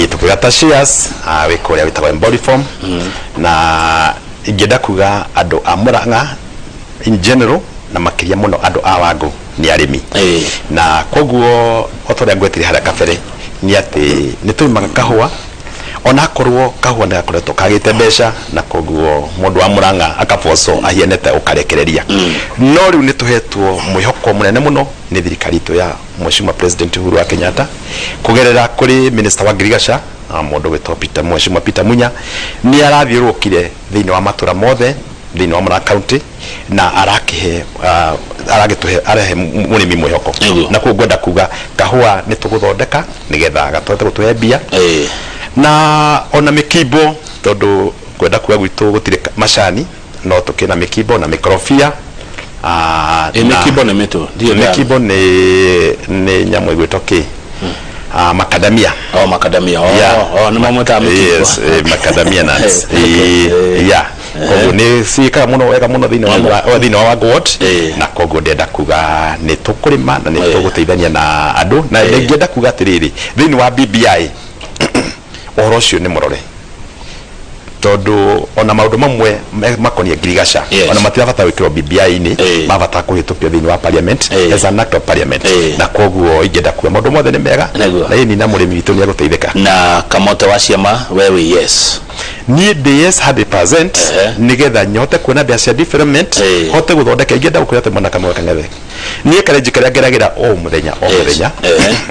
tukigata shares wikuria witagwo Embody Farm na ingenda kuga andu a Murang'a in general na makiria muno andu a Wago ni arimi na koguo otoria ngwetiri hara kabere ni ati ni tuimaga kahua ona korwo kahua na koretwo kagite mbeca na koguo mundu wa Murang'a akaposo ahienete ukarekereria no riu ni tuhetwo mwihoko munene muno ni thirikari itu ya Mheshimiwa President Uhuru wa Kenyatta kugerera kuri Minister wa Girigasha mundu wetwo Mheshimiwa Peter Munya ni arathiurukire thiini wa matura mothe thiini wa Murang'a County na arakihe aragituhe arehe murimi mwihoko na kugwenda kuga kahua ni tuguthondeka nigetha gatote gutuhe mbia na ona mikimbo tondu kwenda kuga gwitu gutire macani no tukina mikimbo na mikrofia mikimbo ni mitu ndio mikimbo ni nyamu igwito ki macadamia macadamia ni mamota mikimbo yes macadamia nuts koguo ni sika muno wega muno thiini wa Wago ward na koguo ndenda kuga ni tukurima na ni tuguteithania na andu na ndenda kuga atiriri thiini wa BBI ohoro cio ni murore tondu ona maundu mamwe makonie Girigasha ona matirabata wikiro BBI ni mabata kuhitukio thiini wa parliament as an act of parliament na koguo ingenda kuga maundu mothe ni mega na ini na murimi witu ni aguteithika na kamote wa ciama wewe yes ni DS 100% nigetha nyote kuona biacara development hote guthondeka ingenda gukurate mwana Kamau Akeng'ethe ni kareji karia ngeragira o muthenya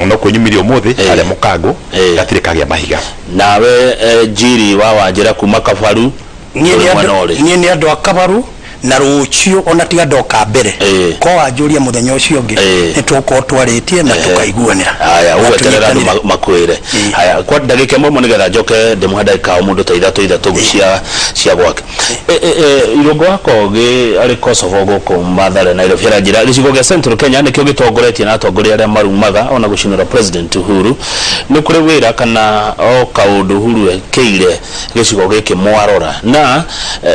ono kunyumirio umuthi aria mukango gatire kagia mahiga nawe jiri wa Wanjira kuma Kabaru nie ni andu akabaru na rucio ona tiga ndoka mbere ko wanjuria muthenya ucio ngi ni tuko twaritie na tukaiguanira haya uweterera andu makwire haya kwa ndagika mwe nigetha njoke ndimuhanda ka mundu ta ithatu cia gwake irongo wako gi ari Kosovo goko Mathare na Nairobi njira gicigo gia Central Kenya nikio gitongoretie na atongoria aria marumaga ona gucinira President Uhuru ni kuri wira kana o kaundu Uhuru ekeire gicigo giki mwarora na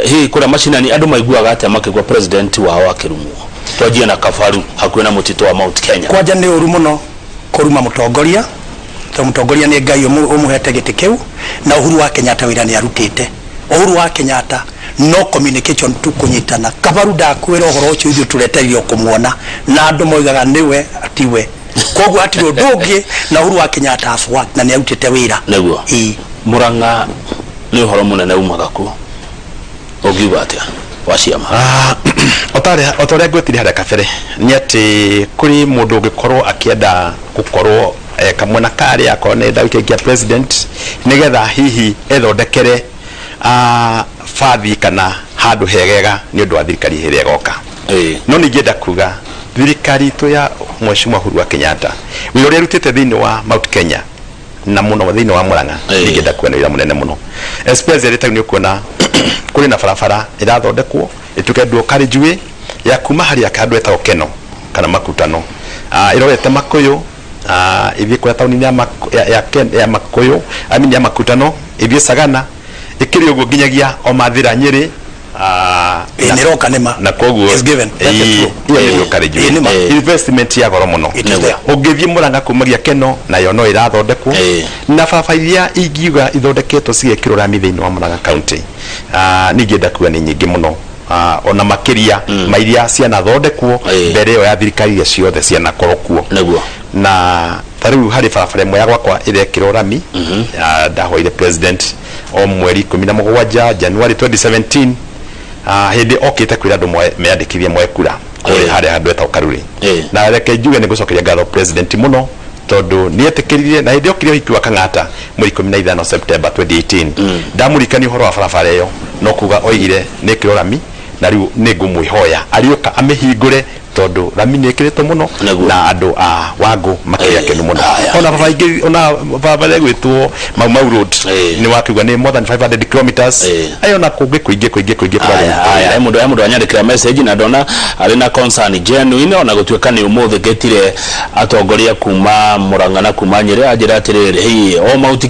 hi kura macinani andu maiguaga ate makigwa president wao akirumwo twajia na Kabaru hakuwe na mutito wa Mount Kenya kwaja ni uru muno kuruma mutongoria to mutongoria ni Ngai umuhete giti kiu na Uhuru wa Kenyatta wira ni arutite Uhuru wa Kenyatta no communication tu kunyitana Kabaru ndakwira uhoro ucio ithu tureterio kumuona na andu moigaga niwe atiwe koguo atiro ndungi na Uhuru wa Kenyatta afwa na ni arutite wira neguo Murang'a ni uhoro munene umaga ku ogiuga atia waciama otaria ngwetiri hara kabere ni ati kuri mundu ungikorwo akienda gukorwo kamwana kari akone ndawikia president nigetha hihi ethondekere fathi kana handu hegega ni undu wa thirikari hiria goka no ningienda kuga thirikari tu ya Mheshimiwa Uhuru wa Kenyatta wira uria rutite thiini wa Mount Kenya na muno thiini wa Murang'a ningienda kuona wira munene muno especially ta ni ukuona kuri na barabara irathondekwo itukendwo Karijue ya kuma hari akandu etao Keno kana Makutano irorete Makuyu ithi kwa tauni ya Makuyu amini ya Makutano ithi Sagana ikiri ugo ginyagia o Mathira Nyeri niroka nema na koguo is given iyo Karijue investment ya goro muno ugithie Murang'a kumagia Keno na yo no irathondekwo na baba iria ingiuga ithondeketwo cigekirwo rami thiini wa Murang'a County ningienda kuga ni nyingi muno ona makiria mairia ciana thondekwo mbere yo ya thirikari ciothe ciana korokwo na tariu hari barabara imwe ya gwakwa irekirwo rami ndahoire president o mweri 17 January 2017 hindi okite kwira andu meandikithie mwekura kuri hari handu eta Karuri na reke njuge ni gucokeria ngatho president muno tondu nietikiririe na hindi okire hiki wa Kang'ata mweri 15 September 2018 ndamurikani uhoro wa barabara iyo no kuga oigire ni kirorami na riu ni ngumwihoya arioka amihingure tondu rami ni kirito muno na andu a Wangu makiria kenu muno ona baba ingi ona baba legwitwo Mau Road ni wakiuga ni more than 500 kilometers ayo na kungi kuingi aya mundu anyandikira message na ndona ari na concern genuine ona gutweka ni umuthe getire atongoria kuma Murang'a kuma Nyeri ajira atiriri hii o Mount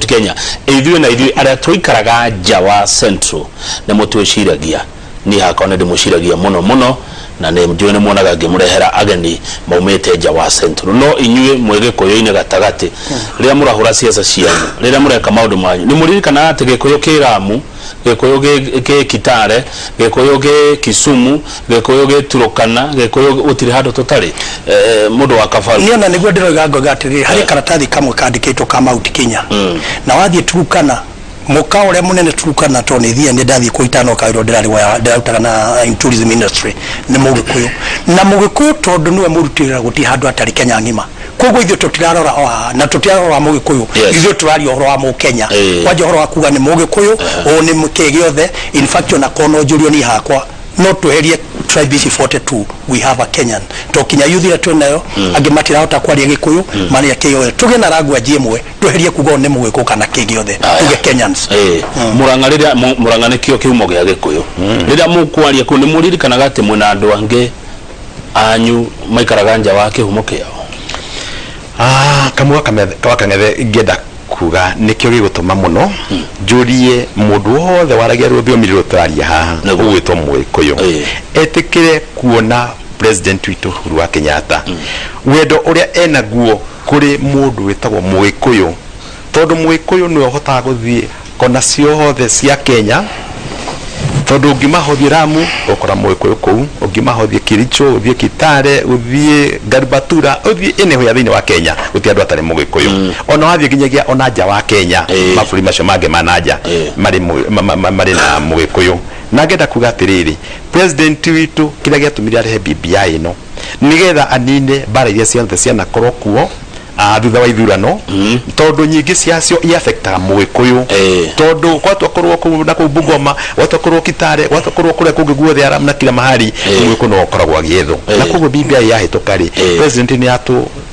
Kenya ithuĩ na ithuĩ aria tuikaraga nja wa Central ni mutwiciragia ni hakone ndimuciragia muno na ne mjwe ne muonaga ngimurehera ageni maumete nja wa Central no inyuĩ mwĩgĩkũyũ-inĩ gatagati rĩrĩa mũrahũra ciaca cianyu rĩrĩa mũreka maũndũ manyu nĩ mũririkana atĩ gĩkũyũ kĩ Lamu gĩkũyũ gĩ Kitale gĩkũyũ gĩ Kisumu gĩkũyũ gĩ Turkana gĩkũyũ gũtirĩ handũ tũtarĩ mũndũ wa Kabaru niona nĩguo ndĩroiga ngoiga atĩrĩ harĩ karatathi kamwe kandĩkĩtwo ka Mount Kenya na wathiĩ Turkana muka ore munene Turkana to ni thia ni ndathi kuitano kairo ndirari wa ndirutaga na tourism industry ni mugikuyu na mugikuyu tondu niwe murutira guti handu atari Kenya ngima koguo ithu tutirarora na tutirarora mugikuyu ithu turari ohoro wa Mukenya waje ohoro wa kuga ni mugikuyu o ni mukegiothe in fact na kono jurio ni hakwa no tuherie tribe 42 we have a Kenyan tokinya youth ya tunayo agimatira hota kwaria gikuyu mani ya keyo tuge na ragwa jemwe tuherie kugo ne mugiko kana kegiothe tuge Kenyans Murang'a rĩrĩa Murang'a nĩkĩo kĩhumo gĩa gĩkũyũ rĩrĩa mũkwaria kũ nĩ mũririkanaga atĩ mwĩna andũ angĩ anyu maikaraga nja wa kĩhumo kĩao kamwa kang'ethe ingĩenda kuga nikio gigutuma muno njurie mundu wothe waragia rũthiomi rũtararia haha gwitwo Mũgĩkũyũ etikire kuona president witu Uhuru wa Kenyatta wendo uria ena guo kuri mundu witagwo Mũgĩkũyũ tondu Mũgĩkũyũ niwe hotaga guthie kona ciothe cia Kenya tondu ungimahothie Lamu ukora Mũgĩkũyũ kuu ungimahothie Kericho uthie Kitale uthie Garbatura uthie eneho ya thini wa Kenya uti andu atari Mũgĩkũyũ ona wathie nginyagia ona nja wa Kenya maburi macio mange mananja mari na Mũgĩkũyũ na ngenda kuga atiriri president witu kila giatumire arehe BBI ino nigetha anine bara iria ciothe ciana korwo kuo thutha wa ithurano tondu nyingi ciacio iaffectaga Mũgĩkũyũ tondu gwatwakorwo ku na ku Bungoma gwatwakorwo Kitale gwatwakorwo kuria kungi guothe Lamu na kila mahali Mũgĩkũyũ no koragwo agĩethwo na koguo BBI yahĩtũka rĩ president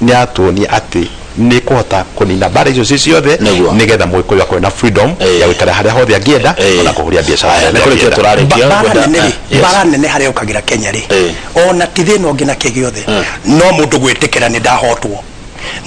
ni atuonia ati ni kuhota kunina bara icio ciothe nigetha Mũgĩkũyũ akore na freedom ya gũikara harĩa hothe angĩenda na kũhuria biacara na kũrĩkia tũrarĩkia bara nene harĩa ũkagira Kenya rĩ ona tithĩno ũngĩ na kĩgiothe no mũndũ gwĩtĩkĩra ni ndahotwo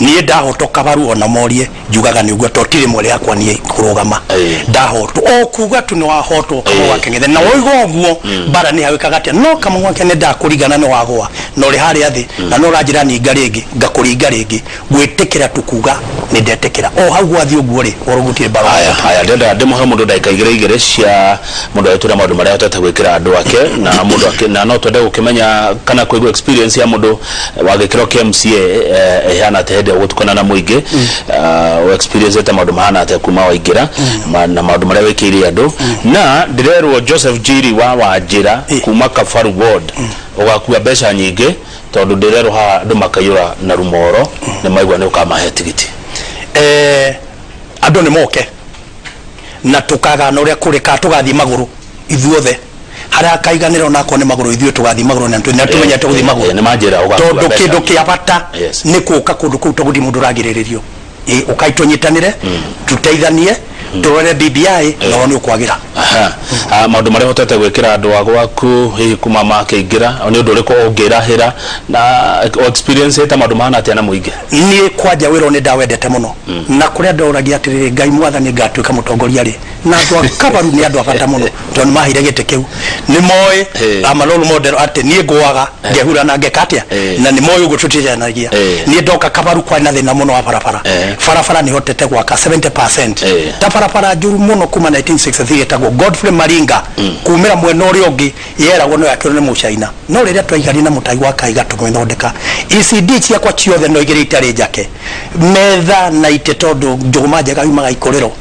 niĩ ndahotwo Kabaru ona morie njugaga ni uguo totire mwere yakwa niĩ kurugama ndahotwo o kuga tu ni wahotwo kama wakeng'ethe na woigo uguo bara ni hawikaga atia no kama wakene ndakurigana ni wagwa no ri hari athi na no ranjira ni ngaringi ngakuringa ringi gwitikira tukuga ni ndetikira o hau gwathi uguo ri orogutire bara aya ndenda ndimuhe mundu ndaika igire cia mundu atura maundu maria atata gwikira andu ake na mundu ake na no twende gukimenya kana kuigua experience ya mundu wa gikiro KMCA ehana tehede gutukana na muingi experience eta maundu mahana ate kuma waingira na maundu maria wikiri andu na ndirerwo Joseph Jiri wa Wajira kuma Kabaru ward ugakuwa mbeca nyingi tondu ndirerwo ha andu makayura na rumoro ni maigwa ni ukamahe tigiti andu ni moke na tukaga na uria kurika tugathi maguru ithuothe haria kaiganira onako ni maguru ithuothe tugathi maguru na tumenya tuguthi maguru ni majira ugakuwa tondu kindu kia bata ni kuka kundu kuu tuguthi mundu ragiririo ukaitonyitanire tuteithanie turore BBI no ni ukwagira maundu maria hotete gwikira andu agwaku hihi kuma makiingira ni undu uriko ungirahira na experience eta maundu mahana atia na muingi ni kwaja wiro ni ndawendete muno na kuria ndoragia atiriri Ngai mwathani ngatuika mutongoria ri na andu Kabaru ni andu abata muno tondu mahire gite kiu ni moe amalolu model ati ni ngwaga ngehura na ngekatia na ni moe ugututijanagia ni ndoka Kabaru kwa na thina muno wa barabara ni hotete gwaka 70% ta barabara njuru muno kuma 1963 etagwo Godfrey Maringa kumira mwena uri ungi yeragwo no yakirwo ni Muchaina no riria twaigari na mutai wa Kaiga tumwithondeka ECD ciakwa ciothe no igire itari njake metha na ite tondu njuguma njega yumaga ikorero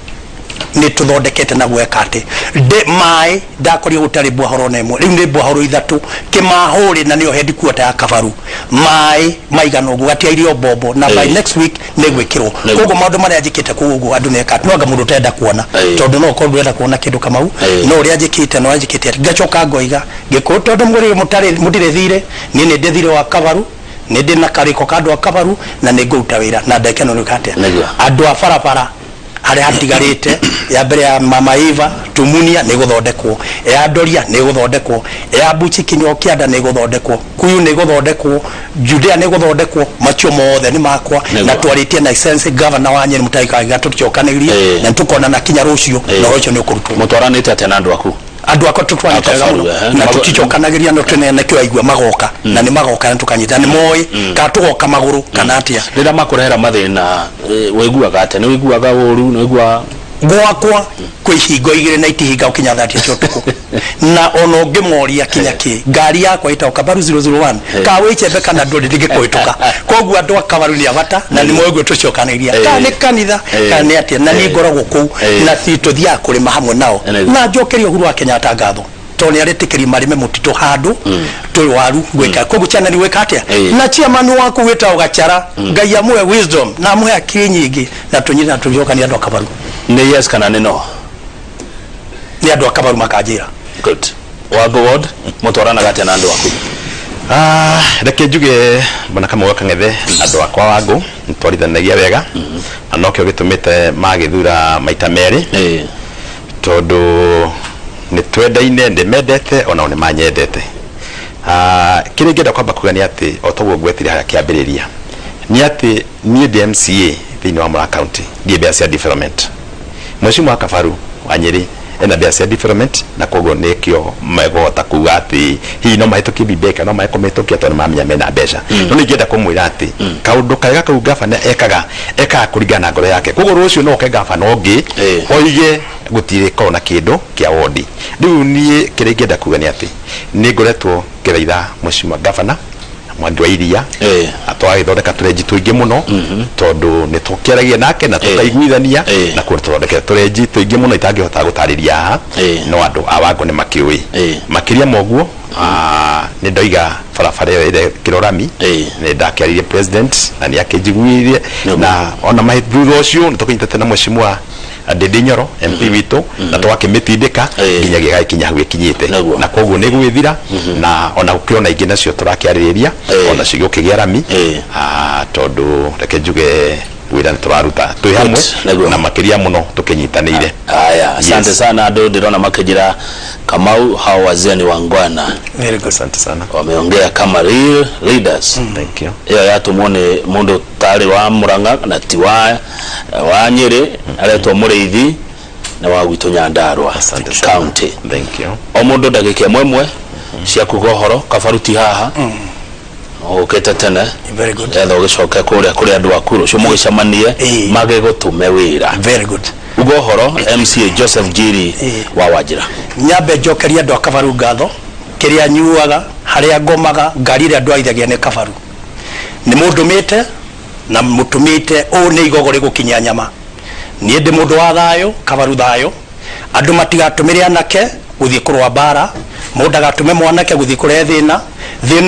ni tuthondekete na gweka ati de mai ndakorio gutari bwahoro nemwe riu ni bwahoro ithatu kimahuri na nio headquarter ya Kabaru mai maigano gugati irio bombo na by next week ni gwikirwo kogo maundu maria njikite kuguo andu neka no mundu tenda kuona tondu no ko ndwenda kuona kindu kamau no ria njikite no njikite ngacoka ngoiga ngiko tondu mutire thire ni ndethire wa Kabaru ni ndina kariko kandu wa Kabaru na ni nguruta wira na ndekeno ni kate andu a barabara hari hatigarite ya mbere ya Mama Eva Tumunia ni guthondekwo ya Doria ni guthondekwo ya Buchi Kinyokianda ni guthondekwo Kuyu ni guthondekwo Judea ni guthondekwo macho mothe ni makwa na twaritie na license governor wa Nyeri Mutai Kaiga tukiokanirie na tukona na kinya rucio na rucio ni ukurutwo mutwaranite ate na andu aku andu ako tutwanitaga na tukichokanagiria no twene kyo aigwa magoka na ni magoka na tukanyita ni moyi ka tugoka maguru kana atia rira makurehera mathina wiguaga ate ni wiguaga uru ni wigua gwakwa kwihingo igire na itihinga ukinya 30 tuko na ono ngemoria kinyaki ngari yakwa ita Kabaru 001 kawiche beka na ndodi ndigikuituka koguo andu Kabaru ni abata na ni moyo tucokaniria kana kanitha kana atia na ni ngoragwo ku na thituthia kuri mahamwe nao na njokerio Uhuru wa Kenyatta ngatho toni aritikiri marime mutito handu tuli waru gweka koguo chana ni weka atia na chairman wako weta ugachara ngai amwe wisdom na amwe akiri nyingi na tunyira tujokania andu Kabaru ni yes kana no ni andu Kabaru makajira good wago ward mutwarana gate na andu aku reke njuge bana kama waka ngethe andu akwa wago ntwarithanagia wega na nokyo gitumite magithura maita meri tondu ni twendaine ndimendete ona one manyendete kiri ngenda kwamba kugania ati otogwo gwetire haya kiambiriria ni ati ni DMCA thini wa Murang'a County DBS development Mheshimiwa Kabaru wa Nyeri ena DBS development na kogo nekio megota kuga ati hi no mahituki bibeka no maikometuki atone mamya mena mbeca no ningenda kumwira ati kaundu kaga kau gavana eka kurigana ngoro yake kogo rucio no ke gavana ongi oige gutire kona kindu kia wodi riu nie kirengenda kuga ni ati ni ngoretwo kireitha Mheshimiwa gavana Mwangi wa Iria atwagithondeka turenji tuingi muno tondu ni tukiaragia nake na tukaiguithania na kuthondeka turenji tuingi muno itangihota gutariria no andu awango ni makiui makiria moguo ni ndoiga barabara ire Kirorami ni ndakiarire president na ni akijiguirie na ona mahithuro ucio ni tukinyitete na Mheshimiwa Ndindi Nyoro MP witu na twakimitindika nginya gigakinya hau ikinyite na koguo ni gwithira na ona ukiona ingi nacio turakiaririria ona cigio kigia rami tondu reke njuge wira ni turaruta twi hamwe na makiria muno tukinyitanire haya asante sana andu ndirona makijira Kamau hao wazee ni wangwana very good asante sana wameongea kama real leaders thank you ya tumuone mundu tari wa Murang'a na tiwa wa Nyeri aletwa Muriithi na wa Gwitu Nyandarua county thank you o mundu ndagike mwemwe cia kugohoro Kabaruti haha okete tene very good etho gicoke kuri andu akuru cio mugicamanie mage gutume wira very good ugohoro MCA Joseph Jiri wa Wajira nyambe njokeria andu Kabaru ngatho kiria nyuaga haria ngomaga ngari ria andu aithagia ni Kabaru ni mundumite na mutumite o ni igogore gukinya nyama ni ndi mundu wa thayo Kabaru thayo andu matigatumire anake guthie kurwa bara mundu agatume mwanake guthie kure thina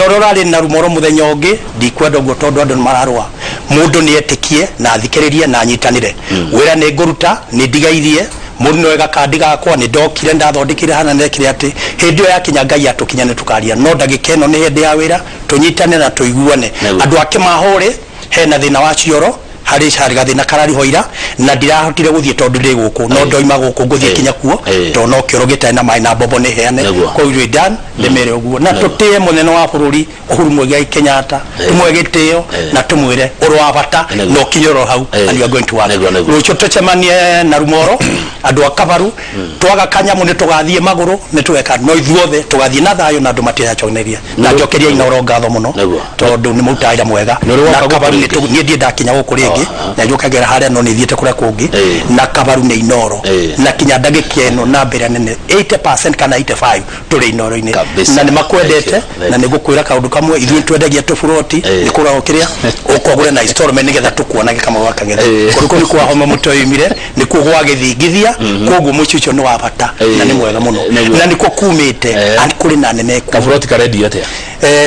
rorari na rumoro muthenya ungi ndikwenda guo tondu andu mararwa mundu ni etikie na athikiririe na nyitanire wira ni nguruta ni ndigairie mundu no ega kandi gakwa ni ndokire ndathondekire hana nekire ati hindi yo yakinya ngai atukinya ni tukaria no ndagikeno ni hindi ya wira tunyitane na tuiguane andu ake mahore hena thina wa cioro hari gathina karari hoira na ndirahotire guthie tondu ndi guku no ndoima guku nguthie kinya kuo to no kirogita na mai na bobo ni heane ko iru dan ndemere uguo na tutie munene wa bururi Uhuru Muigai Kenyatta tumwegitio na tumwire urwa bata no kinyoro hau and you are going to work rucho tucemanie na rumoro andu Kabaru twaga kanya mu ni tugathie maguru ni tweka no ithuothe tugathie na thayo na andu matia choneria na njokeria ina oro ngatho muno tondu ni mutaira mwega na Kabaru ni ndie ndakinya guku ringi ingi na njukagera haria no nithiete kuria kungi na Kabaru ni Inoro na kinya ndagika eno na mbere nene 80% kana 85 turi Inoro-ini na ni makwendete na nigukwira kaundu kamwe ithuĩ twendagia tũburoti ni kura kiria ukogure na installment nigetha tukuonage kama wakagera kuruko ni kwa homa mutoimire ni kugwa githingithia koguo mucicio ni wa bata na ni mwega muno na ni kumite and kuri na nene kaburoti ka ready atia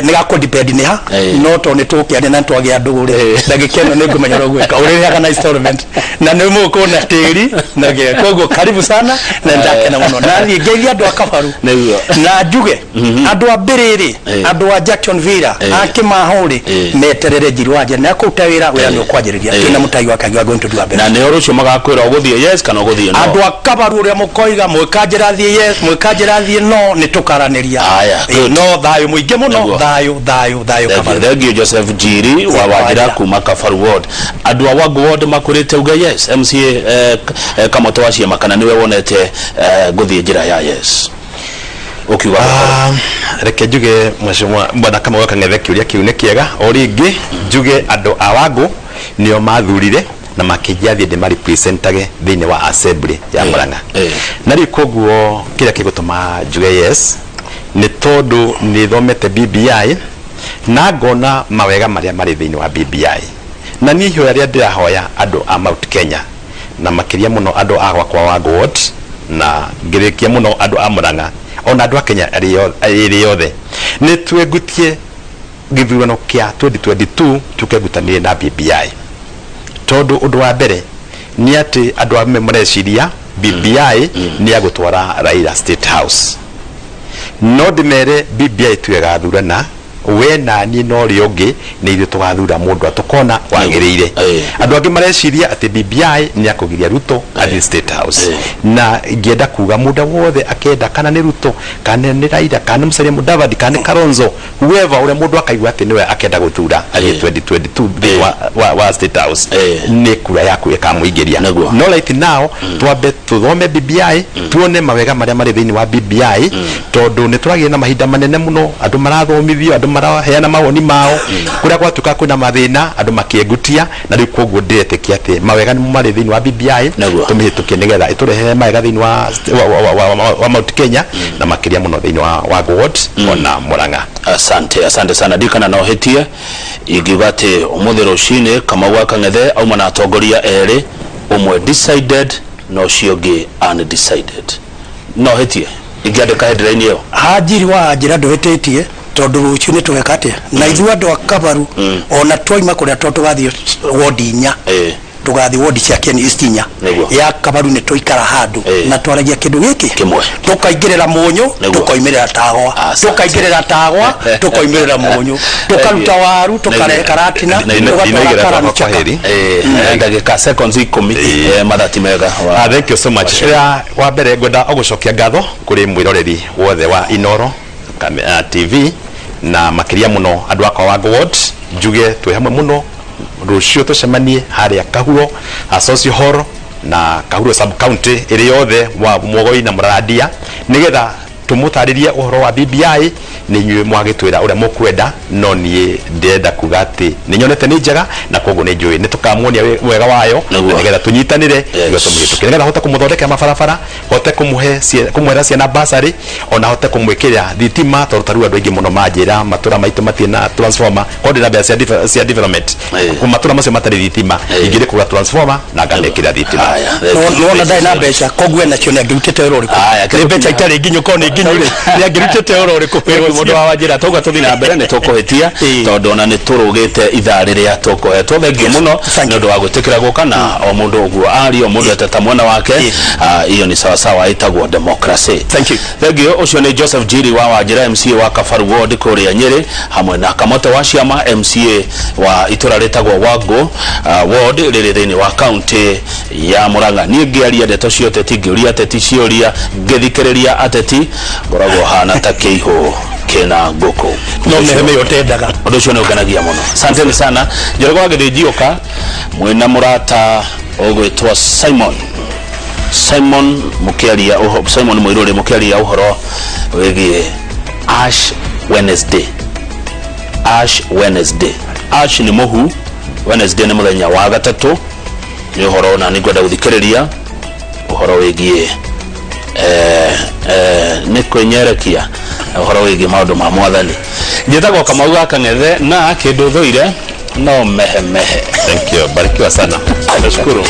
ni gako depend ni ha no to ni tukiane na twagia ndugure ndagika eno ni ngumenya gwika uriria kana installment na ni muko na tiri na ge koguo karibu sana na ndake na muno na ni ngeithia andu a Kabaru na njuge andu a Mbiriri andu a Jacksonville akimahuri meterere Njirwanja na kuruta wira ni ukwanjiriria kina mutai wake going to do abere na ne orucio magakwira uguthie yes kana uguthie no andu a Kabaru uria mukoiga mwikanjirathie yes mwikanjirathie no ni tukaraniria no thayo muingi muno thayo Kabaru. Thank you Joseph Njiri wa Wajira kuma Kabaru ward andu a Wagu ward makurite uga yes MCA kama twacie makana niwe wonete guthie njira ya yes ukiuga reke njuge mweshimwa mbona kama waka ng'ethe kiuria kiu ni kiega oringi njuge andu a Wagu nio mathurire na makijathie de mari presentage thini wa assembly ya Murang'a na ri koguo kira kigutuma njuge yes ni tondu ni thomete BBI na ngona mawega maria mari thini wa BBI na ni hiyo aria ndirahoya andu a Mount Kenya na makiria muno andu a kwa Wagu ward na ngirikia muno andu a Murang'a ona andu a Kenya iri yothe ni twegutie githurano kia 2022 tukegutanie na BBI tondu undu wa mbere ni ati andu a memoreciria BBI ni agutwara Raila State House no dimere BBI tuegathurana we na ni no riongi ni ithu tugathura mundu atukona wagirire andu angi mareciria ati BBI ni akugiria Ruto at State House na ngienda kuga muda wothe akenda kana ni Ruto kana ni Raila kana Musalia Mudavadi kana Kalonzo whoever ule mundu akaigua ati niwe akenda guthura at 2022 wa State House ni kura yaku ikamuigiria no right now twambe tuthome BBI tuone mawega maria mari thini wa BBI tondu ni turagia na mahinda manene muno andu marathomithio andu maraheana mawoni mao kuria gwatuka kwina mathina andu makiegutia na riu koguo ndiretekia ati mawega ni mari thini wa BBI tumihitukie nigetha iturehe mawega thini wa Mount Kenya na makiria muno thini wa Wagu ward ona Murang'a. Asante sana dikana no hetie igibate umuthi rucine kama gwaka ng'ethe auma na atongoria eri umwe decided no ciongi undecided no hetie igiandika headline iyo Njiri wa Njira nduhititie tondu rucio ni tugeka atia na ithu andu a Kabaru ona twaima kuria tugathie ward 4 tugathie ward cia Ken East 4 ya Kabaru ni tuikara handu na twaragia kindu giki kimwe tukaingirira munyu tukoimirira tagwa tukaingirira tagwa tukoimirira munyu tukaruta waru tukarehe karatina tugatwara mchaheri ndagika seconds 10 mathati mega thank you so much wa mbere ngwenda ogucokia ngatho kuri mwiroreri wothe wa Inoro TV na makiria muno andu akwa Wagu ward njuge twi hamwe muno rucio tucemanie haria Kahuro Asocio Hall na Kahuro sub county iri yothe wa Mwogoi na Muradia nigetha tumutaririe uhoro wa BBI ni nywe mwagitwira uria mukwenda no nie ndenda kuga ati ni nyonete ni njega na koguo ni njui ni tukamuonia wega wayo nigetha tunyitanire niguo tumuhitukire nigetha hote kumuthondekera mabarabara hote kumwera ciana basari ona hote kumwikira thitima tondu taru andu aingi muno manjira matura maitu matina transformer kondi na cia development matura macio matari thitima ingire kuga transformer na ngamekira thitima no ndai na mbeca koguo na cio ni ngirutite wira uriku mbeca itari nginyu ko ni nginyu ni ngirutite wira uriku mundu wa Wajira toga tuthi na mbere ni tukuhitia tondu ona ni turugite ithaa riria tukuhetwo thengi muno ni undu wa gutikira guka na o mundu uguo ari o mundu ateta mwana wake iyo ni sawa sawa itagwo democracy. Thank you. Thengi ucio ni Joseph Njiri wa Wajira MCA wa Kabaru ward kuria Nyeri hamwe na Kamote wa Ciama MCA wa itura ritagwo Wagu ward riri thini wa county ya Murang'a ni ngiaria ndeto ciote tingiuria ateti cioria ngithikiriria ateti ngoragwo hana ta kiihu kena ngoko no meheme yote ndaga undu cio ni unganagia muno. Asanteni sana njorogwa ngithijioka mwina murata ogwitwa Simon mukiaria Simon Muiruri mukiaria uhoro wigi Ash Wednesday. Ash ni muhu Wednesday ni muthenya wa gatatu ni uhoro na ni ngwenda guthikiriria uhoro wigie ni kwenyerekia uhoro wigie maundu ma mwathani. Njitagwo Kamau ga Kang'ethe na kindu thuire no mehe. Thank you, barikiwa sana. Nashukuru.